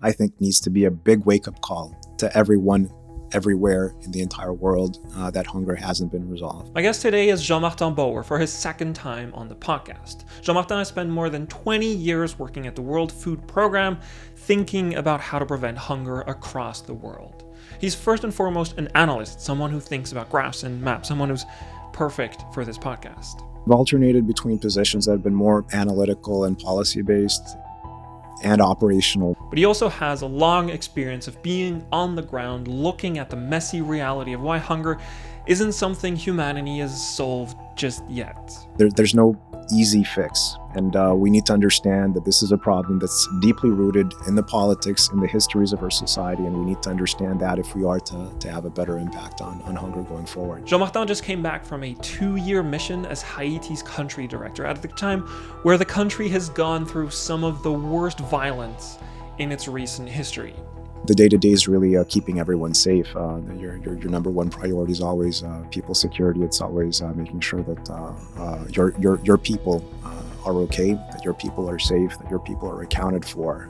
I think needs to be a big wake-up call to everyone, everywhere in the entire world that hunger hasn't been resolved. My guest today is Jean-Martin Bauer for his second time on the podcast. Jean-Martin has spent more than 20 years working at the World Food Program, thinking about how to prevent hunger across the world. He's first and foremost an analyst, someone who thinks about graphs and maps, someone who's perfect for this podcast. I've alternated between positions that have been more analytical and policy-based and operational. But he also has a long experience of being on the ground, looking at the messy reality of why hunger isn't something humanity has solved just yet. There's no easy fix, and we need to understand that this is a problem that's deeply rooted in the politics, in the histories of our society, and we need to understand that if we are to have a better impact on hunger going forward. Jean-Martin just came back from a 2-year mission as Haiti's country director at the time where the country has gone through some of the worst violence in its recent history. The day-to-day is really keeping everyone safe. Your number one priority is always people's security. It's always making sure that your people are okay, that your people are safe, that your people are accounted for,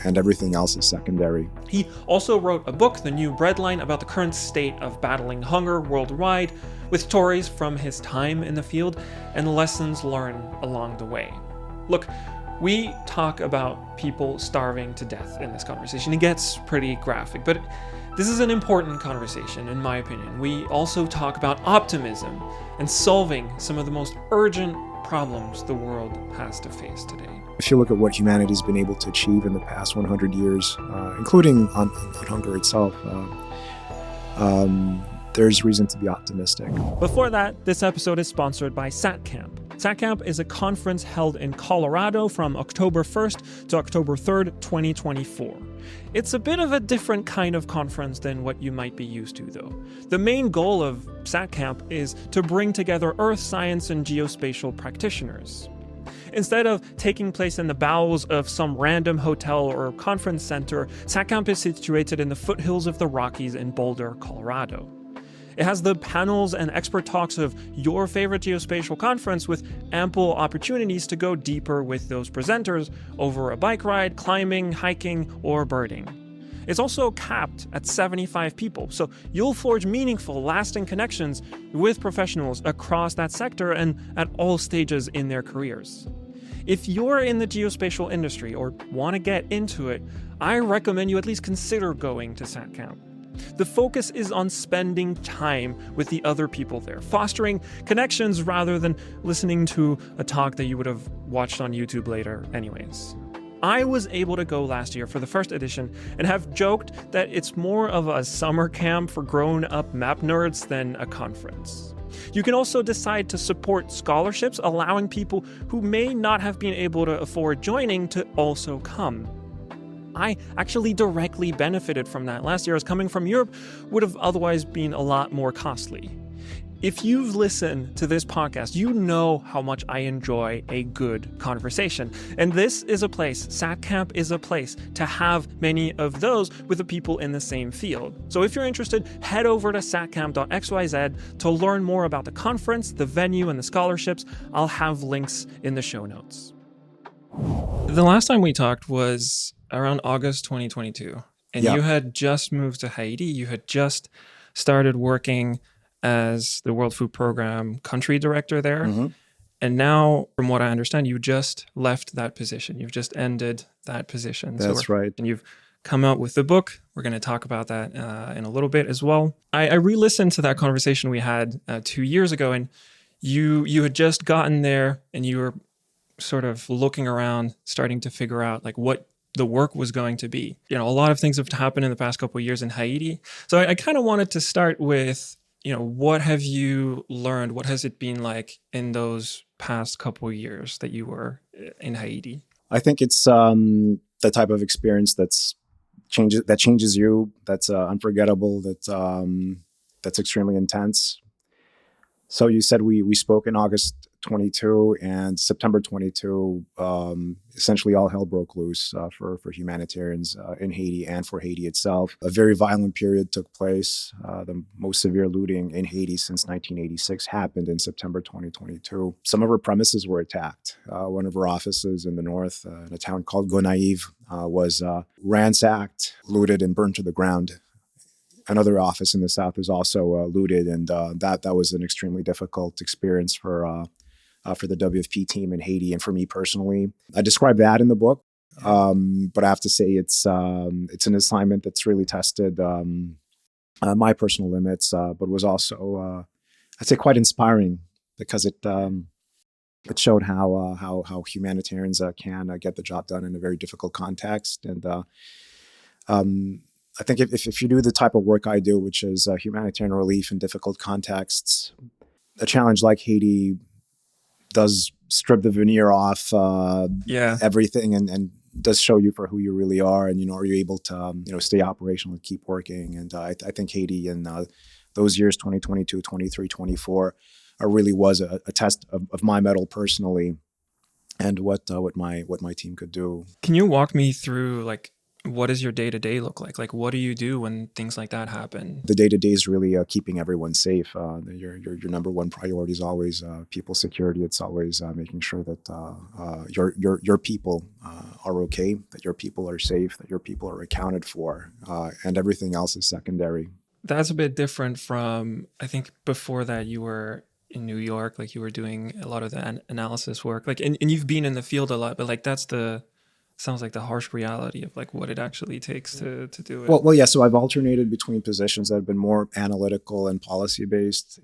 and everything else is secondary. He also wrote a book, the new Breadline, about the current state of battling hunger worldwide, with stories from his time in the field and lessons learned along the way. Look, we talk about people starving to death in this conversation. It gets pretty graphic, but this is an important conversation, in my opinion. We also talk about optimism and solving some of the most urgent problems the world has to face today. If you look at what humanity's been able to achieve in the past 100 years, including on hunger itself, there's reason to be optimistic. Before that, this episode is sponsored by SatCamp. SatCamp is a conference held in Colorado from October 1st to October 3rd, 2024. It's a bit of a different kind of conference than what you might be used to, though. The main goal of SatCamp is to bring together earth science and geospatial practitioners. Instead of taking place in the bowels of some random hotel or conference center, SatCamp is situated in the foothills of the Rockies in Boulder, Colorado. It has the panels and expert talks of your favorite geospatial conference with ample opportunities to go deeper with those presenters over a bike ride, climbing, hiking, or birding. It's also capped at 75 people, so you'll forge meaningful, lasting connections with professionals across that sector and at all stages in their careers. If you're in the geospatial industry or want to get into it, I recommend you at least consider going to SatCamp. The focus is on spending time with the other people there, fostering connections rather than listening to a talk that you would have watched on YouTube later anyways. I was able to go last year for the first edition and have joked that it's more of a summer camp for grown-up map nerds than a conference. You can also decide to support scholarships, allowing people who may not have been able to afford joining to also come. I actually directly benefited from that last year, as coming from Europe would have otherwise been a lot more costly. If you've listened to this podcast, you know how much I enjoy a good conversation. And this is a place, SatCamp is a place to have many of those with the people in the same field. So if you're interested, head over to satcamp.xyz to learn more about the conference, the venue, and the scholarships. I'll have links in the show notes. The last time we talked was around August 2022, and You had just moved to Haiti. You had just started working as the World Food Program country director there. Mm-hmm. And now, from what I understand, you just left that position. You've just ended that position. That's right. And you've come out with the book. We're going to talk about that in a little bit as well. I re-listened to that conversation we had 2 years ago, and you had just gotten there, and you were sort of looking around, starting to figure out like what the work was going to be. You know, a lot of things have happened in the past couple of years in Haiti. So I kind of wanted to start with, what have you learned? What has it been like in those past couple of years that you were in Haiti? I think it's the type of experience that changes you, that's unforgettable, that's extremely intense. So you said we spoke in August 22 and September 22, essentially all hell broke loose for humanitarians in Haiti and for Haiti itself. A very violent period took place. The most severe looting in Haiti since 1986 happened in September 2022. Some of our premises were attacked. One of our offices in the north, in a town called Gonaive, was ransacked, looted, and burned to the ground. Another office in the south was also looted, and that was an extremely difficult experience for the WFP team in Haiti and for me personally. I describe that in the book, but I have to say it's an assignment that's really tested my personal limits, but was also I'd say quite inspiring because it showed how humanitarians can get the job done in a very difficult context. And I think if you do the type of work I do, which is humanitarian relief in difficult contexts, a challenge like Haiti does strip the veneer off everything and does show you for who you really are. And, are you able to, stay operational and keep working? And I think Haiti in those years, 2022, 23, 24, really was a test of my mettle personally and what my team could do. Can you walk me through, what does your day-to-day look like? Like, what do you do when things like that happen? The day-to-day is really keeping everyone safe. Your number one priority is always people's security. It's always making sure that your people are okay, that your people are safe, that your people are accounted for, and everything else is secondary. That's a bit different from, I think before that you were in New York, like you were doing a lot of the analysis work, and you've been in the field a lot, but sounds like the harsh reality of what it actually takes to do it. Well, yeah. So I've alternated between positions that have been more analytical and policy based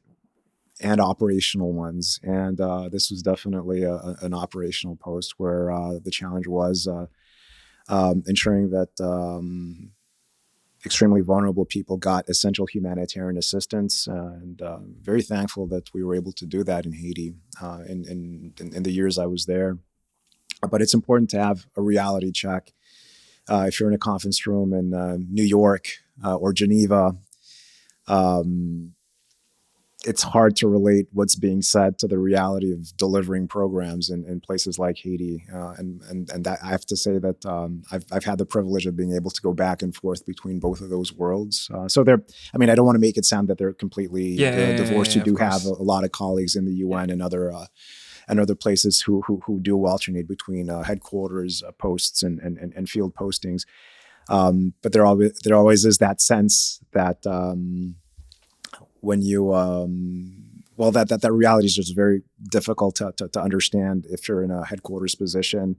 and operational ones. And this was definitely an operational post where the challenge was ensuring that extremely vulnerable people got essential humanitarian assistance. And very thankful that we were able to do that in Haiti in the years I was there. But it's important to have a reality check. If you're in a conference room in New York or Geneva, it's hard to relate what's being said to the reality of delivering programs in places like Haiti. And that I have to say that I've had the privilege of being able to go back and forth between both of those worlds. So I don't want to make it sound that they're completely divorced. You do have a lot of colleagues in the UN and other places who do alternate between headquarters posts and field postings. But there always is that sense that when you that reality is just very difficult to understand if you're in a headquarters position.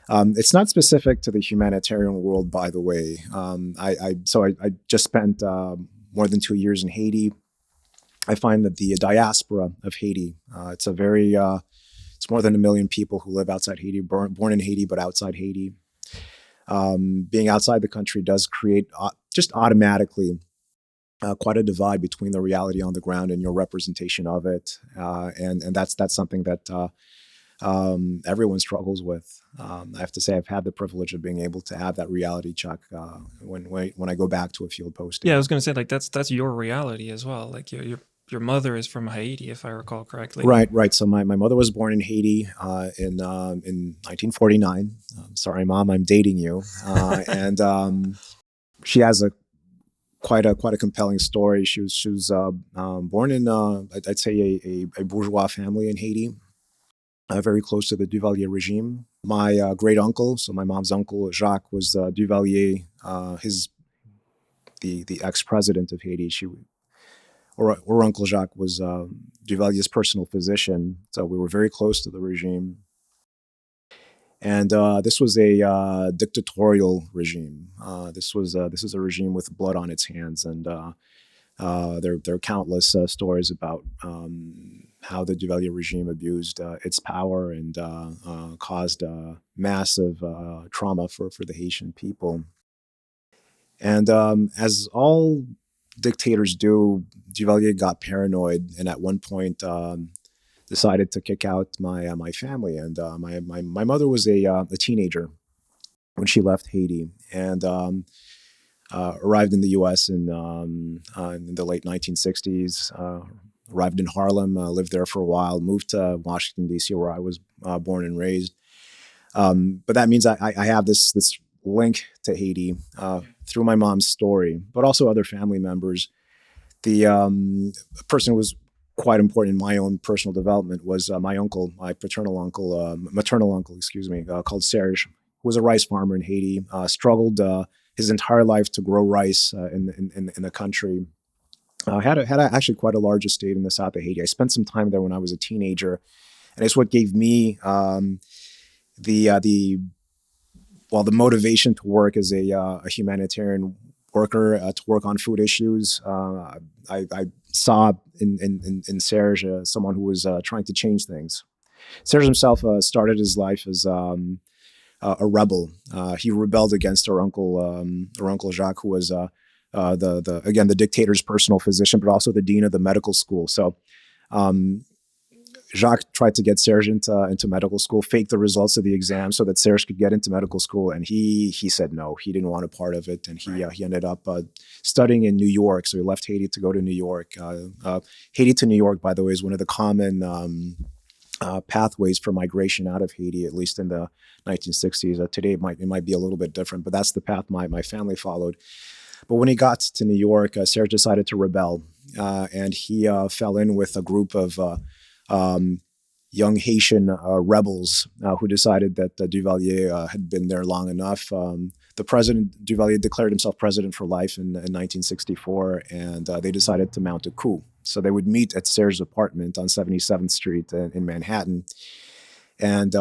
It's not specific to the humanitarian world, by the way. I just spent more than 2 years in Haiti. I find that the diaspora of Haiti, it's more than 1 million people who live outside Haiti, born in Haiti, but outside Haiti. Being outside the country does create just automatically quite a divide between the reality on the ground and your representation of it. And that's something that everyone struggles with. I have to say I've had the privilege of being able to have that reality check when I go back to a field posting. Yeah, I was going to say that's your reality as well. Like your mother is from Haiti, if I recall correctly. Right. So my mother was born in Haiti in 1949. Sorry, Mom, I'm dating you. And she has quite a compelling story. She was born in I'd say a bourgeois family in Haiti, very close to the Duvalier regime. My great uncle, so my mom's uncle Jacques, was Duvalier, the ex-president of Haiti. Or Uncle Jacques was Duvalier's personal physician, so we were very close to the regime. And this was a dictatorial regime. This is a regime with blood on its hands, and there are countless stories about how the Duvalier regime abused its power and caused massive trauma for the Haitian people. And as all dictators do, Duvalier got paranoid, and at one point decided to kick out my family. And my mother was a teenager when she left Haiti, and arrived in the U.S. in the late 1960s, arrived in Harlem, lived there for a while, moved to Washington, D.C., where I was born and raised. But that means I have this link to Haiti through my mom's story, but also other family members. The person who was quite important in my own personal development was my uncle, my maternal uncle, excuse me, called Serge, who was a rice farmer in Haiti, struggled his entire life to grow rice in the country. Had actually quite a large estate in the south of Haiti. I spent some time there when I was a teenager, and it's what gave me the motivation to work as a humanitarian worker, to work on food issues. I saw in Serge someone who was trying to change things. Serge himself started his life as a rebel. He rebelled against our uncle Jacques, who was the dictator's personal physician, but also the dean of the medical school. So Jacques tried to get Serge into medical school, faked the results of the exam so that Serge could get into medical school, and he said no. He didn't want a part of it, and he ended up studying in New York. So he left Haiti to go to New York. Haiti to New York, by the way, is one of the common pathways for migration out of Haiti, at least in the 1960s. Today it might be a little bit different, but that's the path my family followed. But when he got to New York, Serge decided to rebel, and he fell in with a group of young Haitian rebels who decided that Duvalier had been there long enough. The president, Duvalier, declared himself president for life in 1964, and they decided to mount a coup. So they would meet at Serge's apartment on 77th Street in Manhattan. And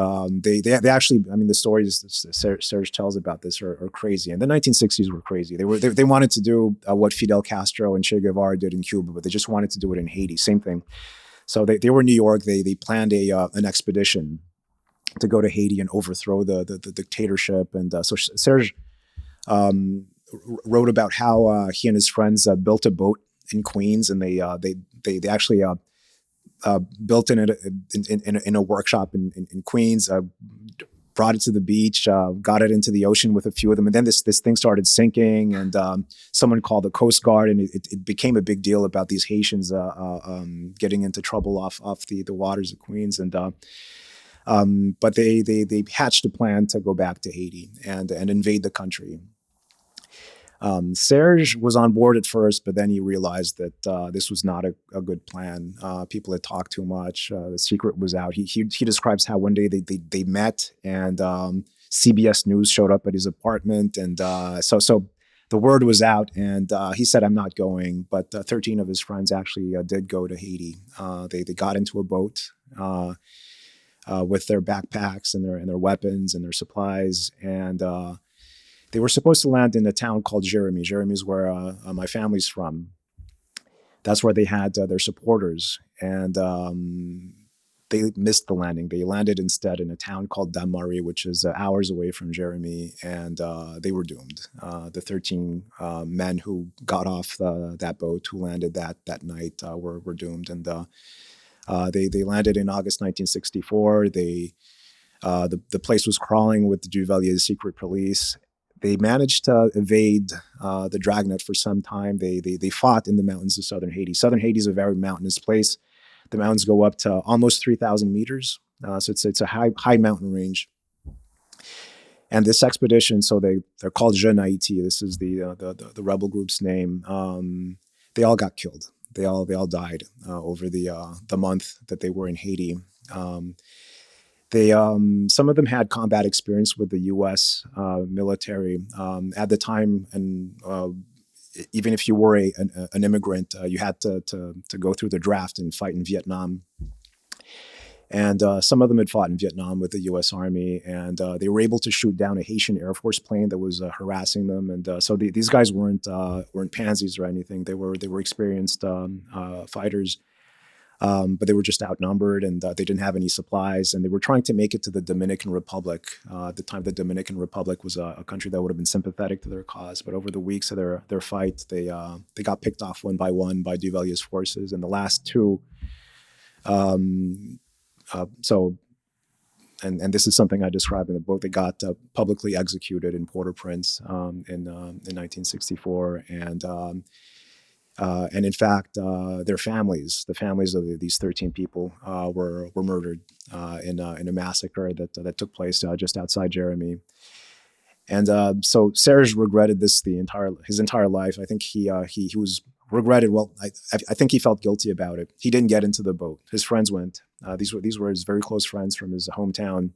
they actually, I mean, the stories Serge tells about this are crazy. And the 1960s were crazy. They wanted to do what Fidel Castro and Che Guevara did in Cuba, but they just wanted to do it in Haiti. Same thing. So they were in New York. They planned an expedition to go to Haiti and overthrow the dictatorship. And so Serge wrote about how he and his friends built a boat in Queens, and they actually built in a workshop in Queens, brought it to the beach, got it into the ocean with a few of them, and then this thing started sinking, and someone called the Coast Guard, and it became a big deal about these Haitians getting into trouble off the waters of Queens, and but they hatched a plan to go back to Haiti and invade the country. Serge was on board at first, but then he realized that this was not a good plan. People had talked too much. The secret was out. He describes how one day they met, and CBS News showed up at his apartment, and so the word was out, and he said, "I'm not going." But 13 of his friends actually did go to Haiti. They got into a boat with their backpacks and their weapons and their supplies, and they were supposed to land in a town called Jérémie. Jérémie is where my family's from. That's where they had their supporters. And they missed the landing. They landed instead in a town called Damari, which is hours away from Jérémie. And they were doomed. The 13 men who got off that boat, who landed that night, were doomed. And they landed in August 1964. The place was crawling with the Duvalier's secret police. They managed to evade the dragnet for some time. They fought in the mountains of southern Haiti. Southern Haiti is a very mountainous place. The mountains go up to almost 3,000 meters. So it's a high mountain range. And this expedition, so they're called WWII. This is the rebel group's name. They all got killed. They all died over the month that they were in Haiti. Some of them had combat experience with the U.S. military at the time, and even if you were an immigrant, you had to go through the draft and fight in Vietnam. And some of them had fought in Vietnam with the U.S. Army, and they were able to shoot down a Haitian Air Force plane that was harassing them. And so these guys weren't pansies or anything. They were experienced fighters. But they were just outnumbered, and they didn't have any supplies, and they were trying to make it to the Dominican Republic. At the time, the Dominican Republic was a country that would have been sympathetic to their cause. But over the weeks of their fight, they got picked off one by Duvalier's forces, and the last two. And this is something I describe in the book. They got publicly executed in Port-au-Prince in 1964, and And in fact, their families, the families of these 13 people, were murdered in a massacre that took place just outside Jeremy. And so Serge regretted this his entire life. I think he was regretted. Well, I think he felt guilty about it. He didn't get into the boat. His friends went. These were his very close friends from his hometown.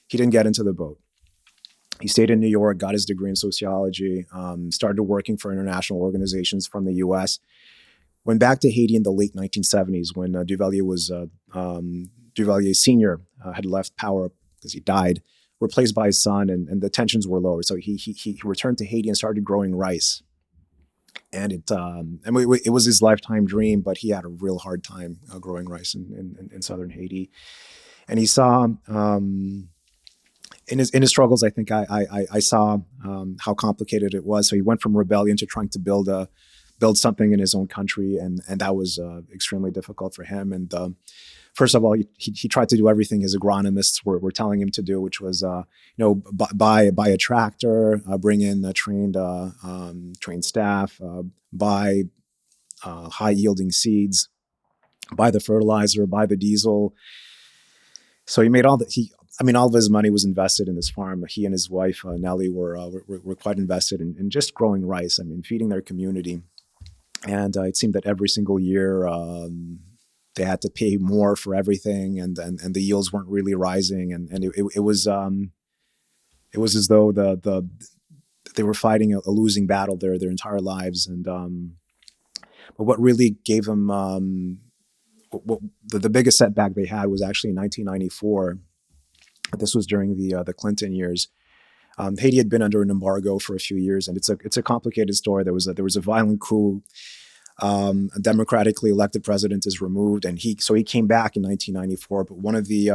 He didn't get into the boat. He stayed in New York, got his degree in sociology, started working for international organizations from the U.S. Went back to Haiti in the late 1970s when Duvalier Sr. Had left power because he died, replaced by his son, and the tensions were lower. So he returned to Haiti and started growing rice. And it was his lifetime dream, but he had a real hard time growing rice in southern Haiti. And he saw in his struggles, I think I saw how complicated it was. So he went from rebellion to trying to build something in his own country, and that was extremely difficult for him. And first of all, he tried to do everything his agronomists were telling him to do, which was buy a tractor, bring in trained staff, buy high yielding seeds, buy the fertilizer, buy the diesel. So he made all of his money was invested in this farm. He and his wife Nellie were quite invested in just growing rice. Feeding their community. And it seemed that every single year they had to pay more for everything, and the yields weren't really rising, and it was as though they were fighting a losing battle their entire lives. And but what really gave them the biggest setback they had was actually in 1994. This was during the Clinton years. Haiti had been under an embargo for a few years, and it's a complicated story. There was a violent coup. A democratically elected president is removed, and he came back in 1994. But one of the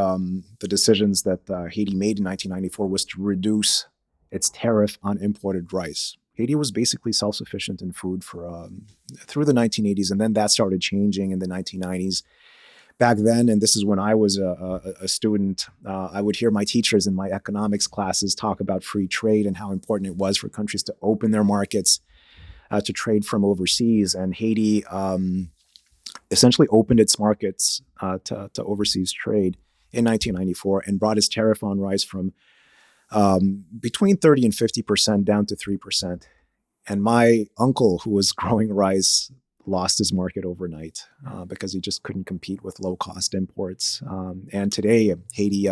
decisions that Haiti made in 1994 was to reduce its tariff on imported rice. Haiti was basically self-sufficient in food for through the 1980s, and then that started changing in the 1990s. Back then, and this is when I was a student, I would hear my teachers in my economics classes talk about free trade and how important it was for countries to open their markets to trade from overseas. And Haiti essentially opened its markets to overseas trade in 1994 and brought its tariff on rice from between 30 and 50% down to 3%. And my uncle, who was growing rice, lost his market overnight because he just couldn't compete with low-cost imports. And today, Haiti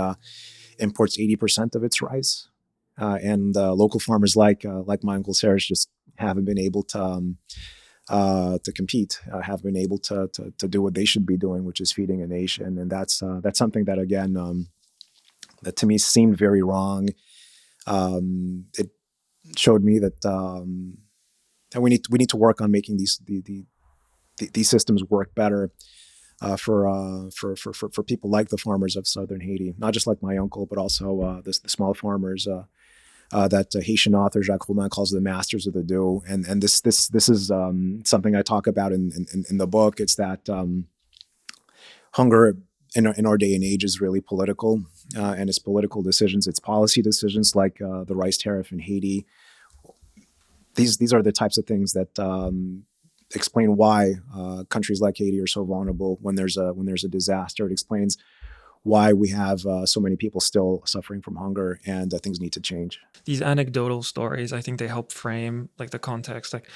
imports 80% of its rice, and local farmers like my Uncle Serge just haven't been able to compete, haven't been able to do what they should be doing, which is feeding a nation. And that's something that, again, that to me seemed very wrong. It showed me that we need to work on making these systems work better for people like the farmers of southern Haiti, not just like my uncle, but also the small farmers that Haitian author Jacques Roumain calls the masters of the do. And this is something I talk about in the book. It's that hunger in our day and age is really political, and it's political decisions, it's policy decisions like the rice tariff in Haiti. These are the types of things that explain why countries like Haiti are so vulnerable when there's a disaster. It explains why we have so many people still suffering from hunger, and things need to change. These anecdotal stories, I think they help frame like the context. Like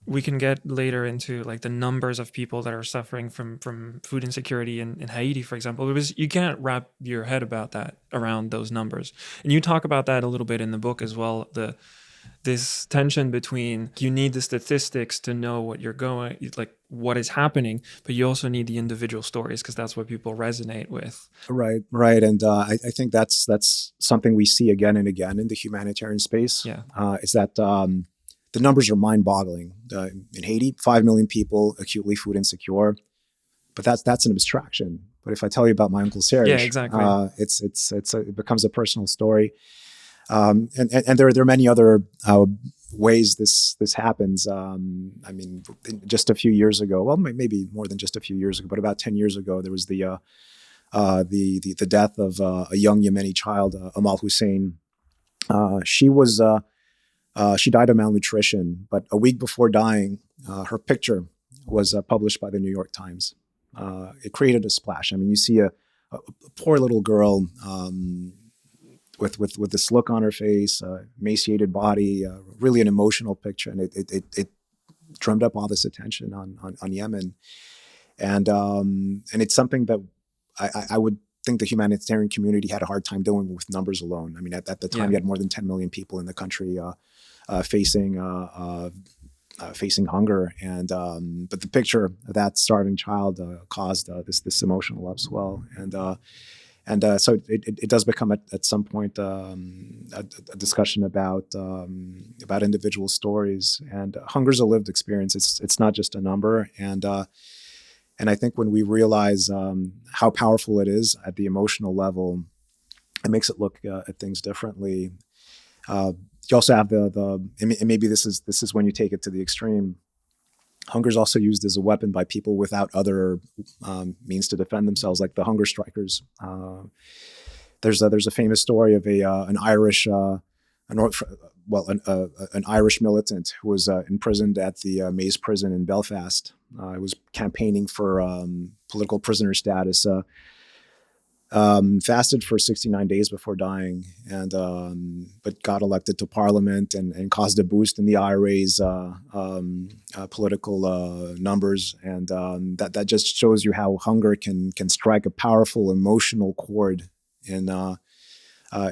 we can get later into like the numbers of people that are suffering from food insecurity in Haiti, for example, because you can't wrap your head around those numbers. And you talk about that a little bit in the book as well. This tension between you need the statistics to know what what is happening, but you also need the individual stories because that's what people resonate with. Right. And I think that's something we see again and again in the humanitarian space. Yeah. Is that the numbers are mind-boggling. In Haiti, 5 million people acutely food insecure, but that's an abstraction. But if I tell you about my Uncle Serge, yeah, exactly. It becomes a personal story. And there are many other ways this happens. Just a few years ago, well, maybe more than just a few years ago, but about 10 years ago, there was the death of a young Yemeni child, Amal Hussein. She died of malnutrition, but a week before dying, her picture was published by the New York Times. It created a splash. I mean, you see a poor little girl with this look on her face, emaciated body, really an emotional picture, and it drummed up all this attention on Yemen, and it's something that I would think the humanitarian community had a hard time doing with numbers alone. I mean, at the time, you had more than 10 million people in the country facing hunger, and but the picture of that starving child caused this emotional upswell, and so it does become at some point a discussion about individual stories, and hunger's a lived experience. It's not just a number, and I think when we realize how powerful it is at the emotional level, it makes it look at things differently. You also have and maybe this is when you take it to the extreme. Hunger is also used as a weapon by people without other means to defend themselves, like the hunger strikers. There's a famous story of an Irish an Irish militant who was imprisoned at the Maze prison in Belfast. He was campaigning for political prisoner status. Fasted for 69 days before dying, and but got elected to parliament and caused a boost in the IRA's political numbers, and that just shows you how hunger can strike a powerful emotional chord in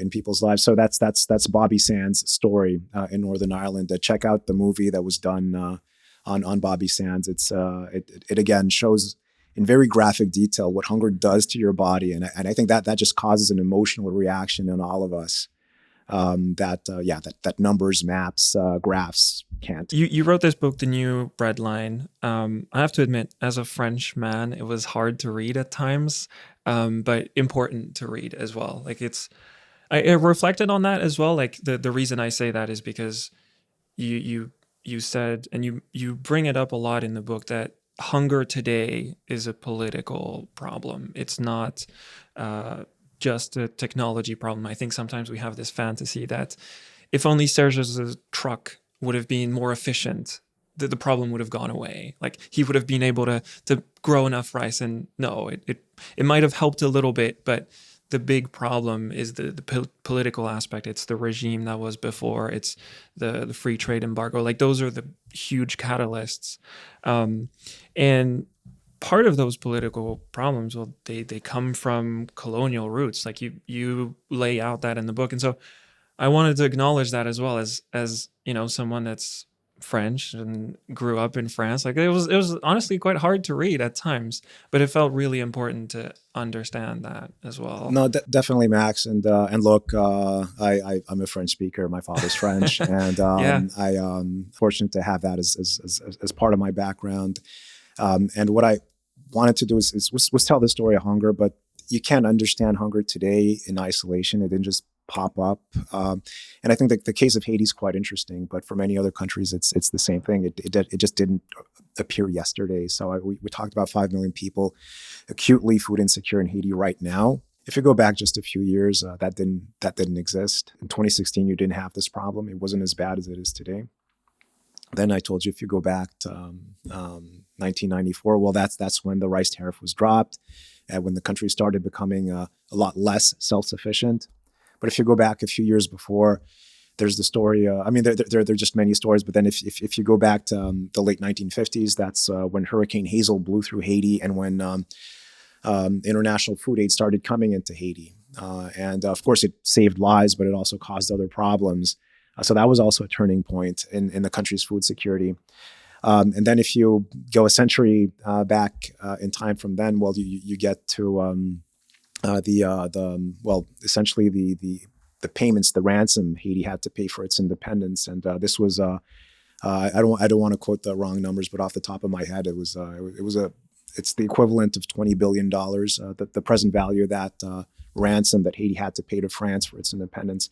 people's lives. So that's Bobby Sands' story in Northern Ireland. Check out the movie that was done on Bobby Sands. It again shows in very graphic detail what hunger does to your body, and I think that just causes an emotional reaction in all of us. That numbers, maps, graphs can't. You wrote this book, The New Breadline. I have to admit, as a French man, it was hard to read at times, but important to read as well. Like I reflected on that as well. Like the reason I say that is because you said, and you bring it up a lot in the book, that hunger today is a political problem. It's not just a technology problem. I think sometimes we have this fantasy that if only Serge's truck would have been more efficient, the problem would have gone away. Like he would have been able to grow enough rice. And no, it might have helped a little bit, but the big problem is the political aspect. It's the regime that was before. It's the free trade embargo. Like those are the huge catalysts. And part of those political problems, well, they come from colonial roots. Like you lay out that in the book. And so I wanted to acknowledge that as well, as someone that's French and grew up in France. Like it was honestly quite hard to read at times, but it felt really important to understand that as well. No, definitely, Max. And look, I'm a French speaker. My father's French, and I'm fortunate to have that as part of my background. And what I wanted to do was tell the story of hunger, but you can't understand hunger today in isolation. It didn't just pop up. And I think that the case of Haiti is quite interesting, but for many other countries, it's the same thing. It just didn't appear yesterday. So we talked about 5 million people acutely food insecure in Haiti right now. If you go back just a few years, that didn't exist. In 2016, you didn't have this problem. It wasn't as bad as it is today. Then I told you, if you go back to 1994, well, that's when the rice tariff was dropped, and when the country started becoming a lot less self-sufficient. But if you go back a few years before, there's the story. There are just many stories. But then if you go back to the late 1950s, that's when Hurricane Hazel blew through Haiti, and when international food aid started coming into Haiti. And of course, it saved lives, but it also caused other problems. So that was also a turning point in the country's food security. And then if you go a century back in time from then, well, you get to essentially the payments, the ransom Haiti had to pay for its independence. And this was I don't want to quote the wrong numbers, but off the top of my head, it's the equivalent of $20 billion. The present value of that ransom that Haiti had to pay to France for its independence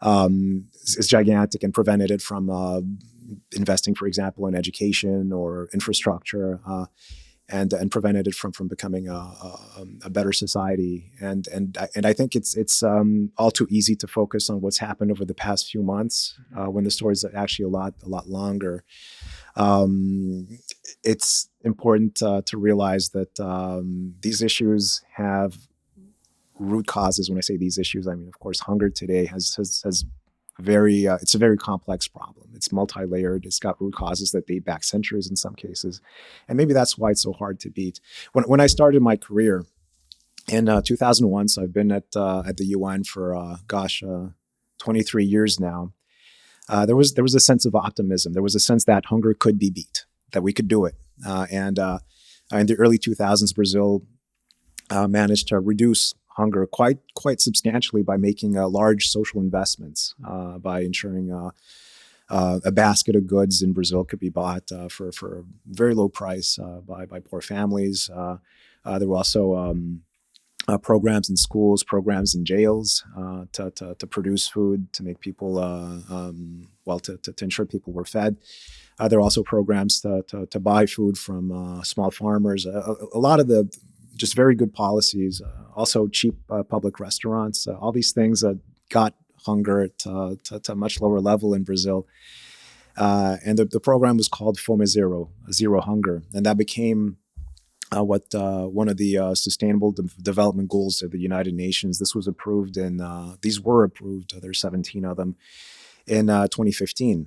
is gigantic, and prevented it from investing, for example, in education or infrastructure, and prevented it from becoming a better society. And I think it's all too easy to focus on what's happened over the past few months when the story is actually a lot longer. it's important to realize that these issues have root causes. When I say these issues, I mean, of course, hunger today has very it's a very complex problem. It's multi-layered. It's got root causes that date back centuries in some cases, and maybe that's why it's so hard to beat. When I started my career in 2001, so I've been at the UN for 23 years now. There was a sense of optimism. There was a sense that hunger could be beat, that we could do it. And in the early 2000s, Brazil managed to reduce hunger quite substantially by making large social investments, by ensuring a basket of goods in Brazil could be bought for a very low price by poor families. There were also programs in schools, programs in jails to produce food, to make people, to ensure people were fed. There are also programs to buy food from small farmers. A lot of the just very good policies, also cheap public restaurants, all these things got hunger to a much lower level in Brazil. And the program was called Fome Zero, Zero Hunger. And that became what one of the Sustainable Development Goals of the United Nations. This was approved these were approved, there's 17 of them, in 2015.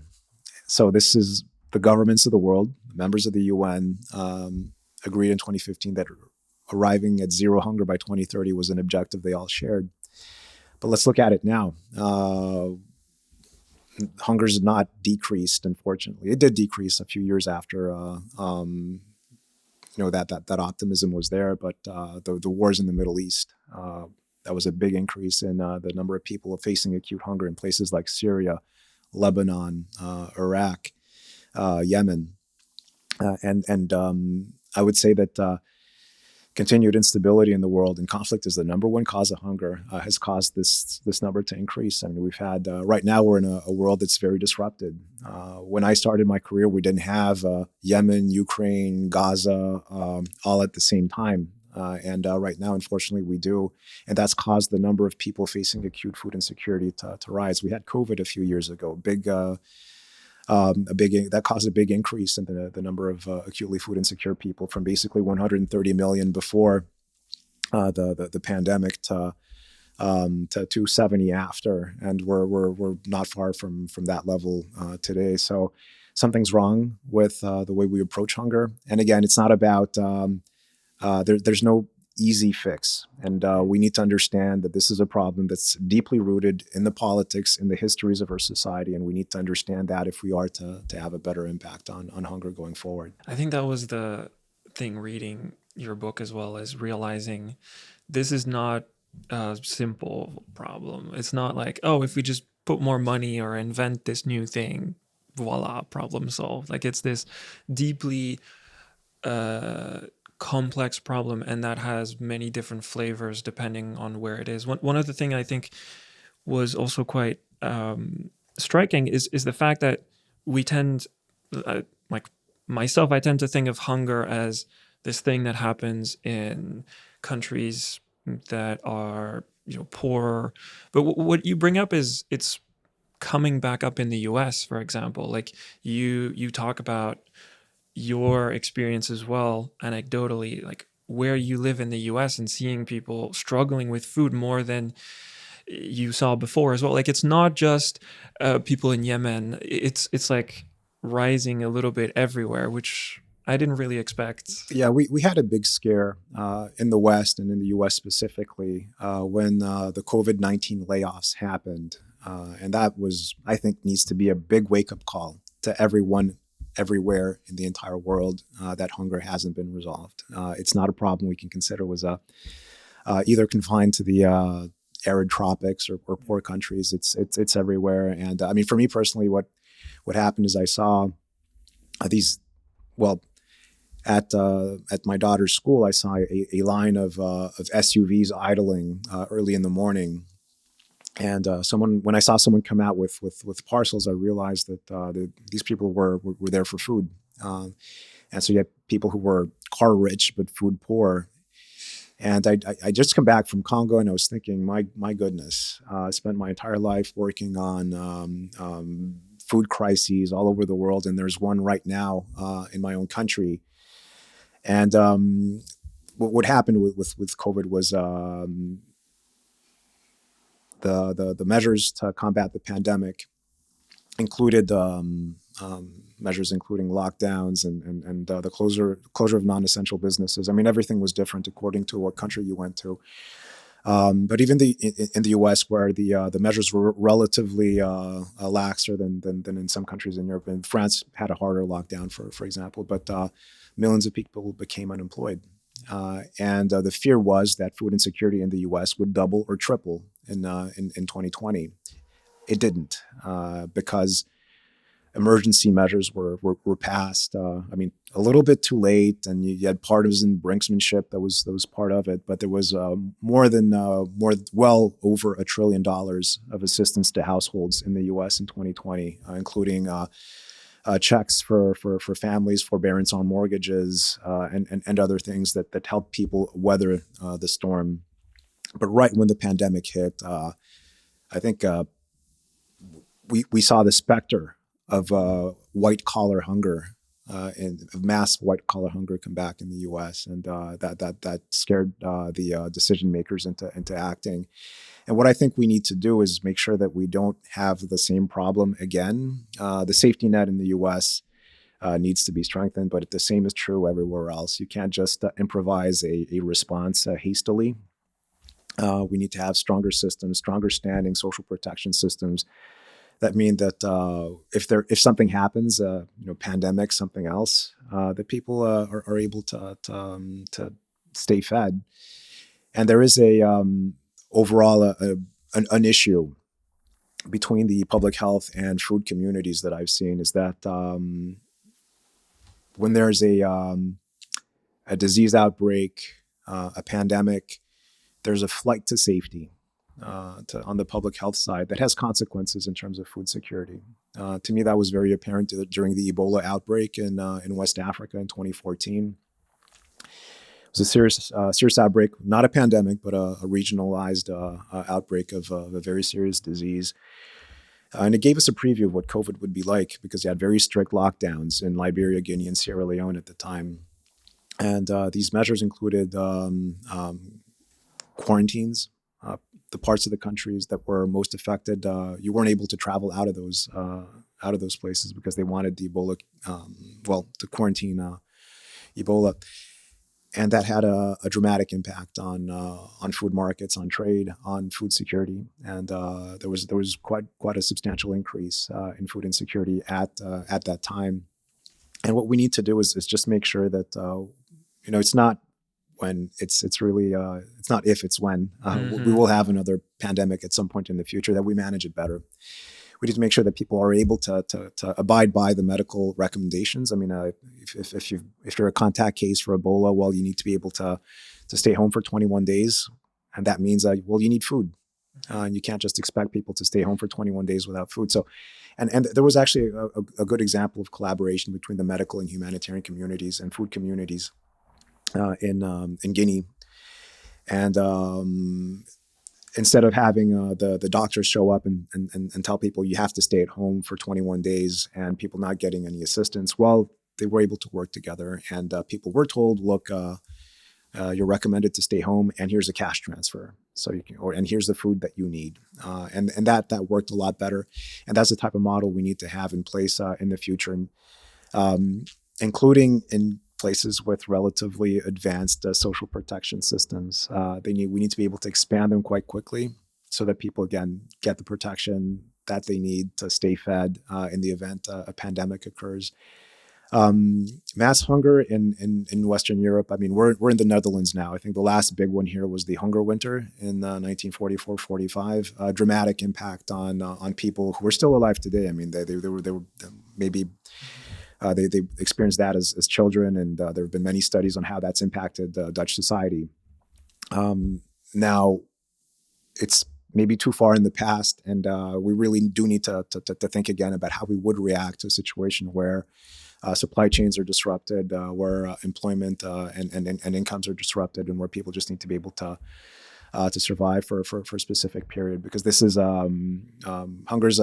So this is the governments of the world, members of the UN, agreed in 2015 that arriving at zero hunger by 2030 was an objective they all shared. But let's look at it now. Hunger's not decreased, unfortunately. It did decrease a few years after that optimism was there, but the wars in the Middle East, that was a big increase in the number of people facing acute hunger in places like Syria, Lebanon, Iraq, Yemen, and I would say that continued instability in the world and conflict is the number one cause of hunger, has caused this number to increase. I mean, we've had right now we're in a world that's very disrupted. When I started my career, we didn't have Yemen, Ukraine, Gaza all at the same time. And right now, unfortunately, we do. And that's caused the number of people facing acute food insecurity to rise. We had COVID a few years ago, that caused a big increase in the number of acutely food insecure people, from basically 130 million before the pandemic to 270 after, and we're not far from that level today. So something's wrong with the way we approach hunger. And again, it's not about there's no easy fix. And we need to understand that this is a problem that's deeply rooted in the politics, in the histories of our society. And we need to understand that if we are to have a better impact on hunger going forward. I think that was the thing reading your book, as well as realizing this is not a simple problem. It's not like, oh, if we just put more money or invent this new thing, voila, problem solved. Like, it's this deeply complex problem, and that has many different flavors depending on where it is. One other thing I think was also quite striking is the fact that we tend, like myself, I tend to think of hunger as this thing that happens in countries that are poor. But what you bring up is it's coming back up in the US, for example. Like you talk about your experience as well, anecdotally, like where you live in the US and seeing people struggling with food more than you saw before as well. Like, it's not just people in Yemen. It's like rising a little bit everywhere, which I didn't really expect. Yeah, we had a big scare in the West and in the US specifically when the COVID-19 layoffs happened. And that was, I think, needs to be a big wake-up call to everyone everywhere in the entire world that hunger hasn't been resolved. It's not a problem we can consider was either confined to the arid tropics or poor countries. It's everywhere. And I mean, for me personally, what happened is I saw these, well, at my daughter's school, I saw a line of SUVs idling early in the morning. And when I saw someone come out with parcels, I realized that these people were there for food. And so you had people who were car rich but food poor. And I just come back from Congo, and I was thinking, my goodness, I spent my entire life working on food crises all over the world, and there's one right now in my own country. And what happened with COVID was the measures to combat the pandemic included measures including lockdowns and the closure of non-essential businesses. I mean, everything was different according to what country you went to. But even in the U.S., where the measures were relatively laxer than in some countries in Europe, and France had a harder lockdown, for example. But millions of people became unemployed, and the fear was that food insecurity in the U.S. would double or triple in 2020. It didn't, because emergency measures were passed. I mean, a little bit too late, and you had partisan brinksmanship that was part of it. But there was well over $1 trillion of assistance to households in the U.S. in 2020, including checks for families, forbearance on mortgages, and other things that helped people weather the storm. But right when the pandemic hit, I think we saw the specter of white collar hunger and mass white collar hunger come back in the U.S. and that scared the decision makers into acting. And what I think we need to do is make sure that we don't have the same problem again. The safety net in the U.S. Needs to be strengthened, but the same is true everywhere else. You can't just improvise a response hastily. We need to have stronger systems, stronger standing social protection systems. That mean that if something happens, pandemic, something else, that people are able to stay fed. And there is overall an issue between the public health and food communities that I've seen is that when there's a disease outbreak, a pandemic, there's a flight to safety. On the public health side, that has consequences in terms of food security. To me, that was very apparent during the Ebola outbreak in West Africa in 2014. It was a serious outbreak, not a pandemic, but a regionalized outbreak of a very serious disease. And it gave us a preview of what COVID would be like, because you had very strict lockdowns in Liberia, Guinea, and Sierra Leone at the time. And these measures included quarantines. The parts of the countries that were most affected, you weren't able to travel out of those places because they wanted the Ebola, to quarantine Ebola, and that had a dramatic impact on food markets, on trade, on food security, and there was quite a substantial increase in food insecurity at that time. And what we need to do is just make sure that it's not when it's really it's not if, it's when. We will have another pandemic at some point in the future, that we manage it better. We need to make sure that people are able to abide by the medical recommendations. I mean, if you're a contact case for Ebola, well, you need to be able to stay home for 21 days, and that means you need food. And you can't just expect people to stay home for 21 days without food. So, and there was actually a good example of collaboration between the medical and humanitarian communities and food communities in Guinea, and instead of having the doctors show up and tell people you have to stay at home for 21 days and people not getting any assistance, well, they were able to work together, and people were told, look, you're recommended to stay home, and here's a cash transfer, so you can, and here's the food that you need, and that worked a lot better, and that's the type of model we need to have in place in the future, including in places with relatively advanced social protection systems. We need to be able to expand them quite quickly so that people, again, get the protection that they need to stay fed in the event a pandemic occurs. Mass hunger in Western Europe. I mean, we're in the Netherlands now. I think the last big one here was the hunger winter in 1944-45. Dramatic impact on people who are still alive today. I mean, they were maybe. They experienced that as children, and there have been many studies on how that's impacted Dutch society. Now, it's maybe too far in the past, and we really do need to think again about how we would react to a situation where supply chains are disrupted, where employment and incomes are disrupted, and where people just need to be able to survive for a specific period. Because this is hunger's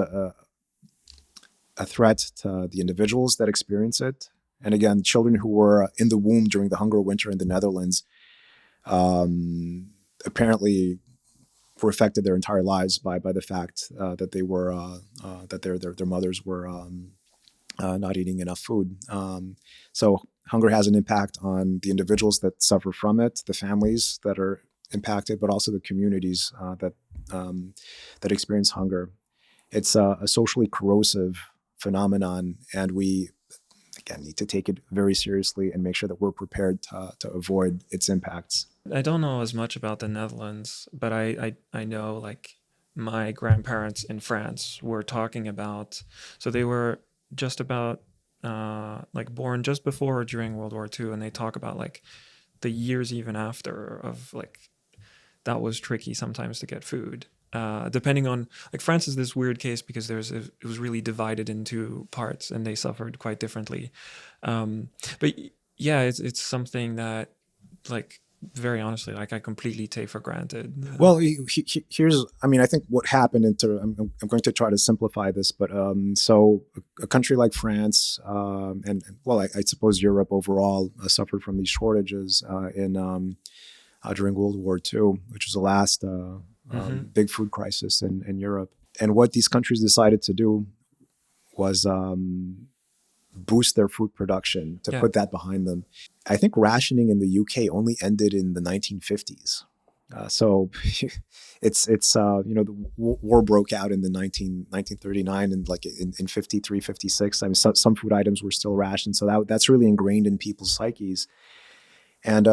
a threat to the individuals that experience it. And again, children who were in the womb during the hunger winter in the Netherlands apparently were affected their entire lives by the fact that they were that their mothers were not eating enough food. So hunger has an impact on the individuals that suffer from it, the families that are impacted, but also the communities that experience hunger. It's a socially corrosive phenomenon, and we again need to take it very seriously and make sure that we're prepared to avoid its impacts. I don't know as much about the Netherlands, but I know like my grandparents in France were talking about, so they were just about like born just before or during World War II, and they talk about like the years even after of like that was tricky sometimes to get food. Depending on like France is this weird case because it was really divided into parts and they suffered quite differently. But yeah, it's something that like very honestly like I completely take for granted. Well, here's, I mean, I think what happened I'm going to try to simplify this, but so a country like France and well, I suppose Europe overall suffered from these shortages during World War II, which was the last big food crisis in Europe. And what these countries decided to do was boost their food production to put that behind them. I think rationing in the UK only ended in the 1950s. So it's the war broke out in the 1939 and like in 53, 56. I mean, some food items were still rationed. So that's really ingrained in people's psyches. And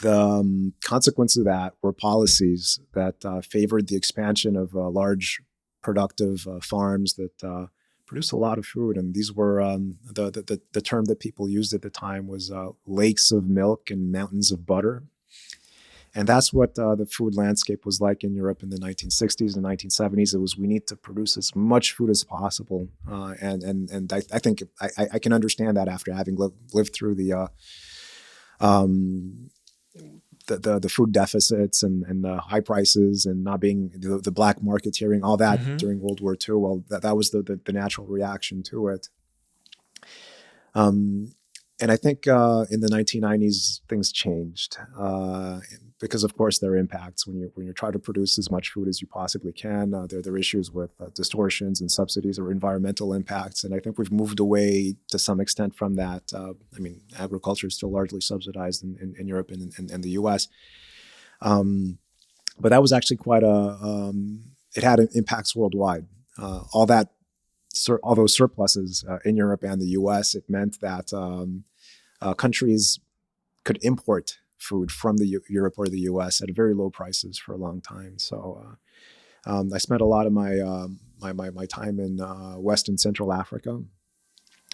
the consequence of that were policies that favored the expansion of large productive farms that produced a lot of food. And these were the term that people used at the time was lakes of milk and mountains of butter. And that's what the food landscape was like in Europe in the 1960s and 1970s. It was, we need to produce as much food as possible. And I think I can understand that after having lived through the food deficits and the high prices and not being the black marketeering, all that during World War II. Well, that was the natural reaction to it. And I think in the 1990s, things changed because, of course, there are impacts when you try to produce as much food as you possibly can. There are issues with distortions and subsidies or environmental impacts. And I think we've moved away to some extent from that. I mean, agriculture is still largely subsidized in Europe and the US. But that was actually quite it had impacts worldwide. All those surpluses in Europe and the US, it meant that countries could import food from Europe or the US at very low prices for a long time. So I spent a lot of my time in West and Central Africa.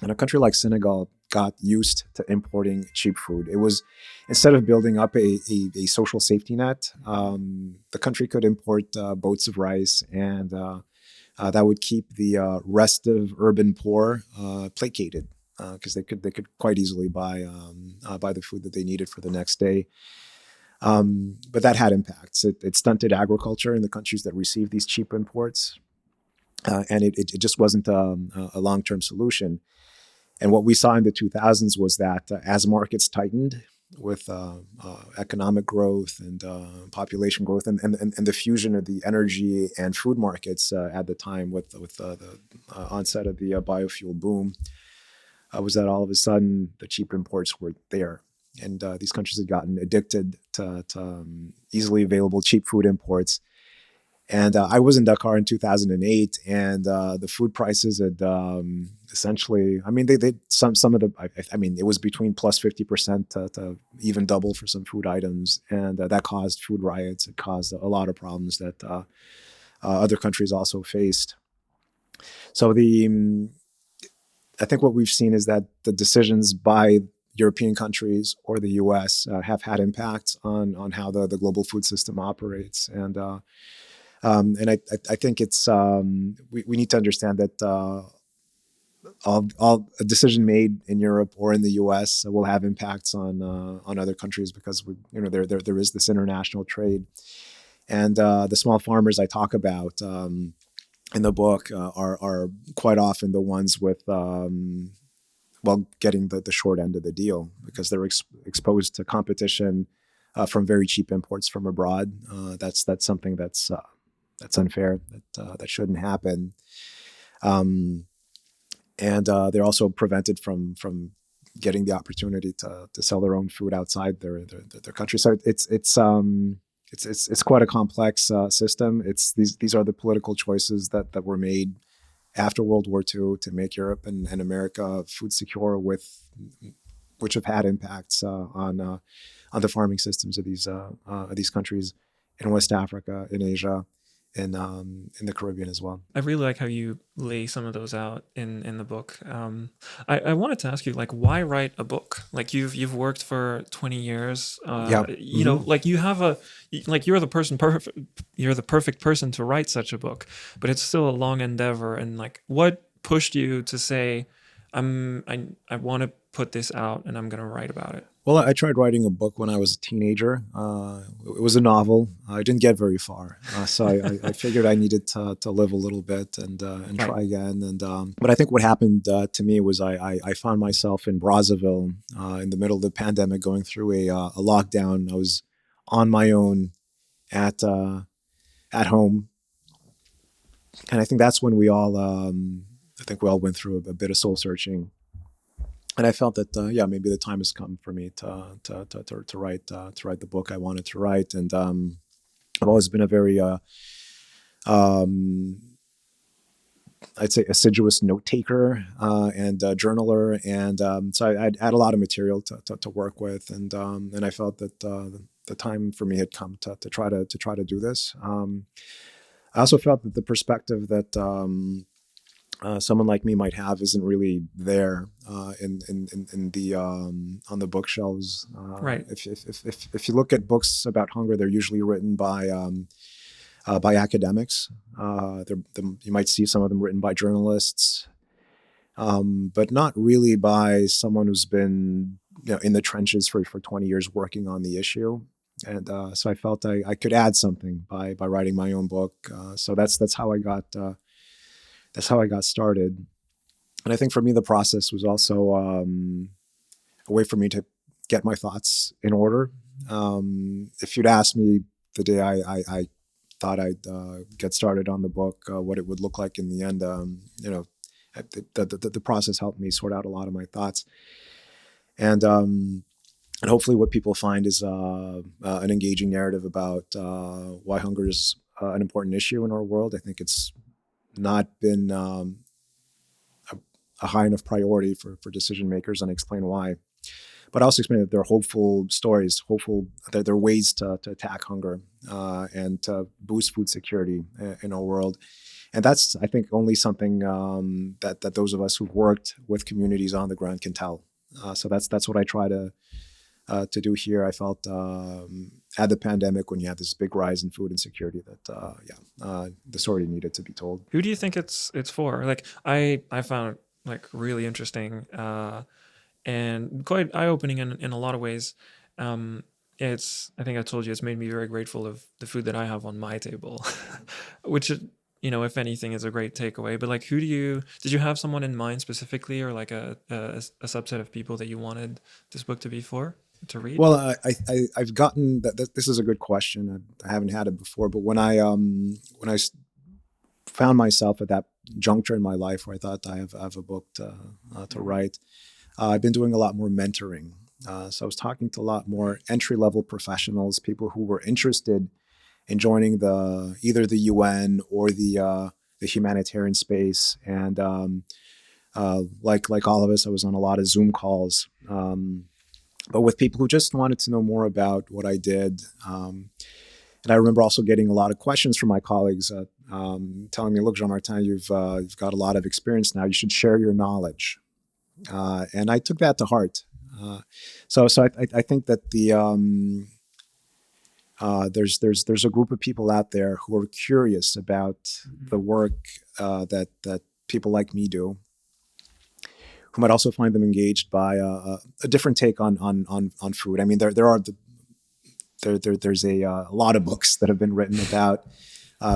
And a country like Senegal got used to importing cheap food. It was, instead of building up a social safety net, the country could import boats of rice, and that would keep the rest of urban poor placated, because they could quite easily buy the food that they needed for the next day. But that had impacts. It stunted agriculture in the countries that received these cheap imports, and it just wasn't a long-term solution. And what we saw in the 2000s was that as markets tightened with economic growth and population growth and the fusion of the energy and food markets at the time with the onset of the biofuel boom, was that all of a sudden the cheap imports were there. And these countries had gotten addicted to easily available cheap food imports. And I was in Dakar in 2008, and the food prices had essentially, I mean, they some of the, I mean, it was between plus 50% to even double for some food items. And that caused food riots. It caused a lot of problems that other countries also faced. So I think what we've seen is that the decisions by European countries or the US have had impacts on how the global food system operates. And I think it's we need to understand that all a decision made in Europe or in the U.S. will have impacts on other countries, because there is this international trade, and the small farmers I talk about. in the book are quite often the ones with getting the short end of the deal, because they're exposed to competition from very cheap imports from abroad. That's something that's unfair. That shouldn't happen. Um, and they're also prevented from getting the opportunity to sell their own food outside their country. So it's quite a complex system. It's these are the political choices that were made after World War II to make Europe and America food secure, which have had impacts on the farming systems of these countries in West Africa, in Asia, and in the Caribbean as well. I really like how you lay some of those out in the book. I wanted to ask you, like, why write a book? Like, you've worked for 20 years. Yeah. You know, like you have like you're the perfect person to write such a book, but it's still a long endeavor. And like, what pushed you to say, I want to put this out and I'm going to write about it? Well, I tried writing a book when I was a teenager. It was a novel. I didn't get very far, so I figured I needed to live a little bit and Right. try again. And but I think what happened to me was I found myself in Brazzaville in the middle of the pandemic, going through a lockdown. I was on my own at home, and I think that's when I think we all went through a bit of soul searching. And I felt that maybe the time has come for me to write the book I wanted to write. And I've always been a very um, I'd say assiduous note taker and journaler, and so I had a lot of material to work with, and I felt that the time for me had come to try to do this. I also felt that the perspective that someone like me might have isn't really there in the on the bookshelves. Right. If you look at books about hunger, they're usually written by academics. You might see some of them written by journalists, but not really by someone who's been in the trenches for 20 years working on the issue. And so I felt I could add something by writing my own book. So that's how I got. That's how I got started. And I think for me, the process was also a way for me to get my thoughts in order. If you'd asked me the day I thought I'd get started on the book, what it would look like in the end, the process helped me sort out a lot of my thoughts. And hopefully what people find is an engaging narrative about why hunger is an important issue in our world. I think it's not been a high enough priority for decision makers, and I explain why. But I also explain that there are hopeful stories, that there are ways to attack hunger and to boost food security in our world. And that's, I think, only something that those of us who've worked with communities on the ground can tell. So that's what I try to do here. I felt at the pandemic, when you had this big rise in food insecurity, that the story needed to be told. Who do you think it's for? Like, I found it like really interesting and quite eye opening in a lot of ways. It's, I think I told you, it's made me very grateful of the food that I have on my table, which, if anything, is a great takeaway. But like, did you have someone in mind specifically, or like a subset of people that you wanted this book to be for, to read? Well, I've gotten that. This is a good question. I haven't had it before, but when I found myself at that juncture in my life where I thought I have a book to write, I've been doing a lot more mentoring. So I was talking to a lot more entry-level professionals, people who were interested in joining either the UN or the humanitarian space. And like all of us, I was on a lot of Zoom calls, but with people who just wanted to know more about what I did. And I remember also getting a lot of questions from my colleagues telling me, "Look, Jean-Martin, you've got a lot of experience now. You should share your knowledge." And I took that to heart. So I think that there's a group of people out there who are curious about the work that people like me do, who might also find them engaged by a different take on food. I mean, there's a lot of books that have been written about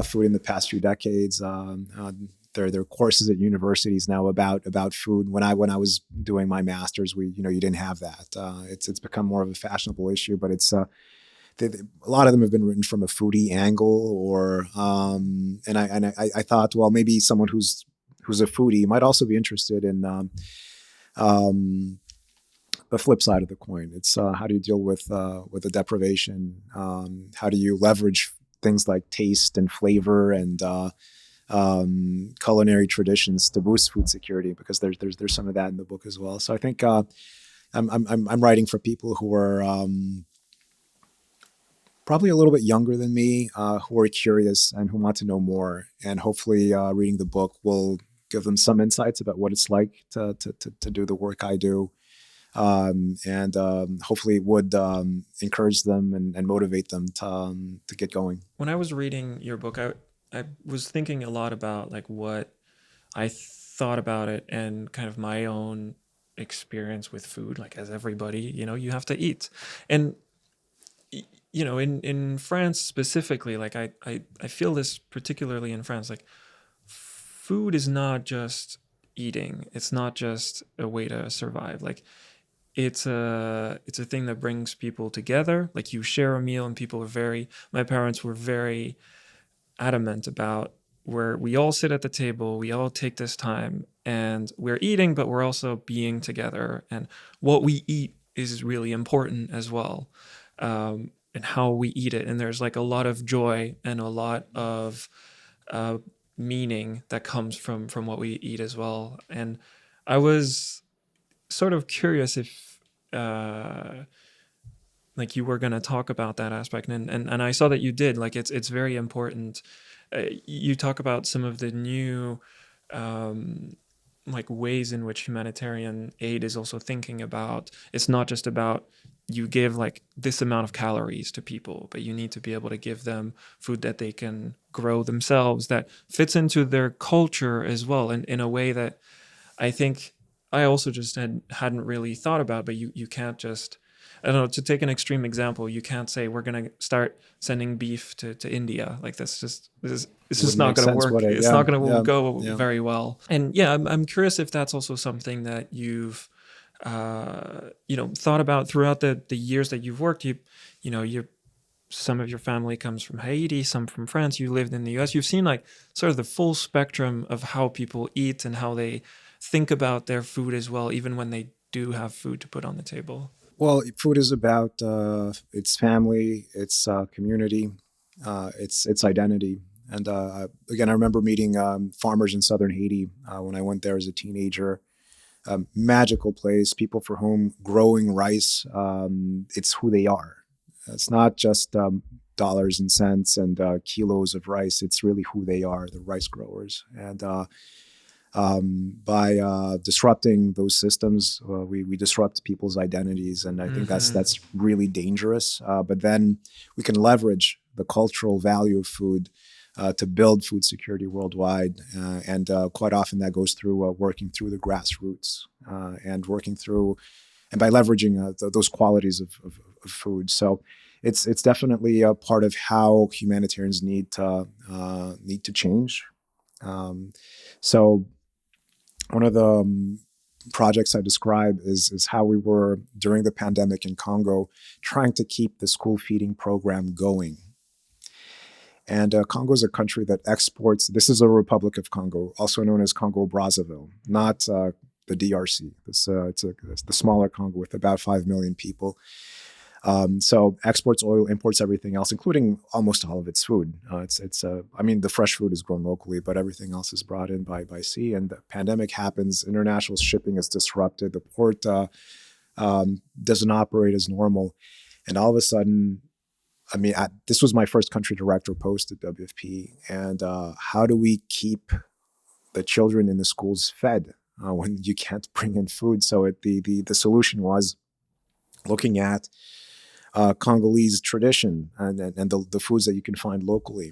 food in the past few decades. There are courses at universities now about food. When I was doing my master's, you didn't have that. It's become more of a fashionable issue, but it's a lot of them have been written from a foodie angle, or I thought, well, maybe someone who's a foodie might also be interested in um, the flip side of the coin. It's how do you deal with the deprivation? How do you leverage things like taste and flavor and culinary traditions to boost food security? Because there's some of that in the book as well. So I think I'm writing for people who are probably a little bit younger than me, who are curious and who want to know more. And hopefully, reading the book will give them some insights about what it's like to do the work I do. And hopefully it would encourage them and motivate them to get going. When I was reading your book, I was thinking a lot about like what I thought about it and kind of my own experience with food. Like, as everybody, you have to eat. And in France specifically, like I feel this particularly in France, like food is not just eating. It's not just a way to survive. Like, it's a thing that brings people together. Like, you share a meal and people are my parents were very adamant about where we all sit at the table, we all take this time and we're eating, but we're also being together. And what we eat is really important as well. And how we eat it. And there's like a lot of joy and a lot of uh, meaning that comes from what we eat as well. And I was sort of curious if like you were going to talk about that aspect, and I saw that you did. Like, it's very important. You talk about some of the new um, like ways in which humanitarian aid is also thinking about, it's not just about you give like this amount of calories to people, but you need to be able to give them food that they can grow themselves, that fits into their culture as well, and in a way that I think I also just hadn't really thought about. But you can't just, I don't know, to take an extreme example, you can't say we're going to start sending beef to India. Like, it's just Wouldn't not make going to sense, work. would it? It's Yeah, not going to yeah, go yeah. very well. And yeah, I'm curious if that's also something that you've thought about throughout the years that you've worked. You some of your family comes from Haiti, some from France. You lived in the US. You've seen like sort of the full spectrum of how people eat and how they think about their food as well, even when they do have food to put on the table. Well, food is about its family, its community, its identity. And again, I remember meeting farmers in southern Haiti when I went there as a teenager. Magical place, people for whom growing rice, it's who they are. It's not just dollars and cents and kilos of rice. It's really who they are, the rice growers. And by disrupting those systems, we disrupt people's identities, and I think Mm-hmm. that's really dangerous. But then we can leverage the cultural value of food to build food security worldwide, and quite often that goes through working through the grassroots and working through and by leveraging those qualities of food. So it's definitely a part of how humanitarians need to change. So one of the projects I describe is how we were during the pandemic in Congo trying to keep the school feeding program going. And Congo is a country that exports. This is a Republic of Congo, also known as Congo Brazzaville, not the DRC. It's the smaller Congo with about 5 million people. So exports oil, imports everything else, including almost all of its food. I mean, the fresh food is grown locally, but everything else is brought in by sea. And the pandemic happens, international shipping is disrupted, the port doesn't operate as normal, and all of a sudden, I mean, this was my first country director post at WFP, and how do we keep the children in the schools fed when you can't bring in food? So the solution was looking at Congolese tradition and the foods that you can find locally.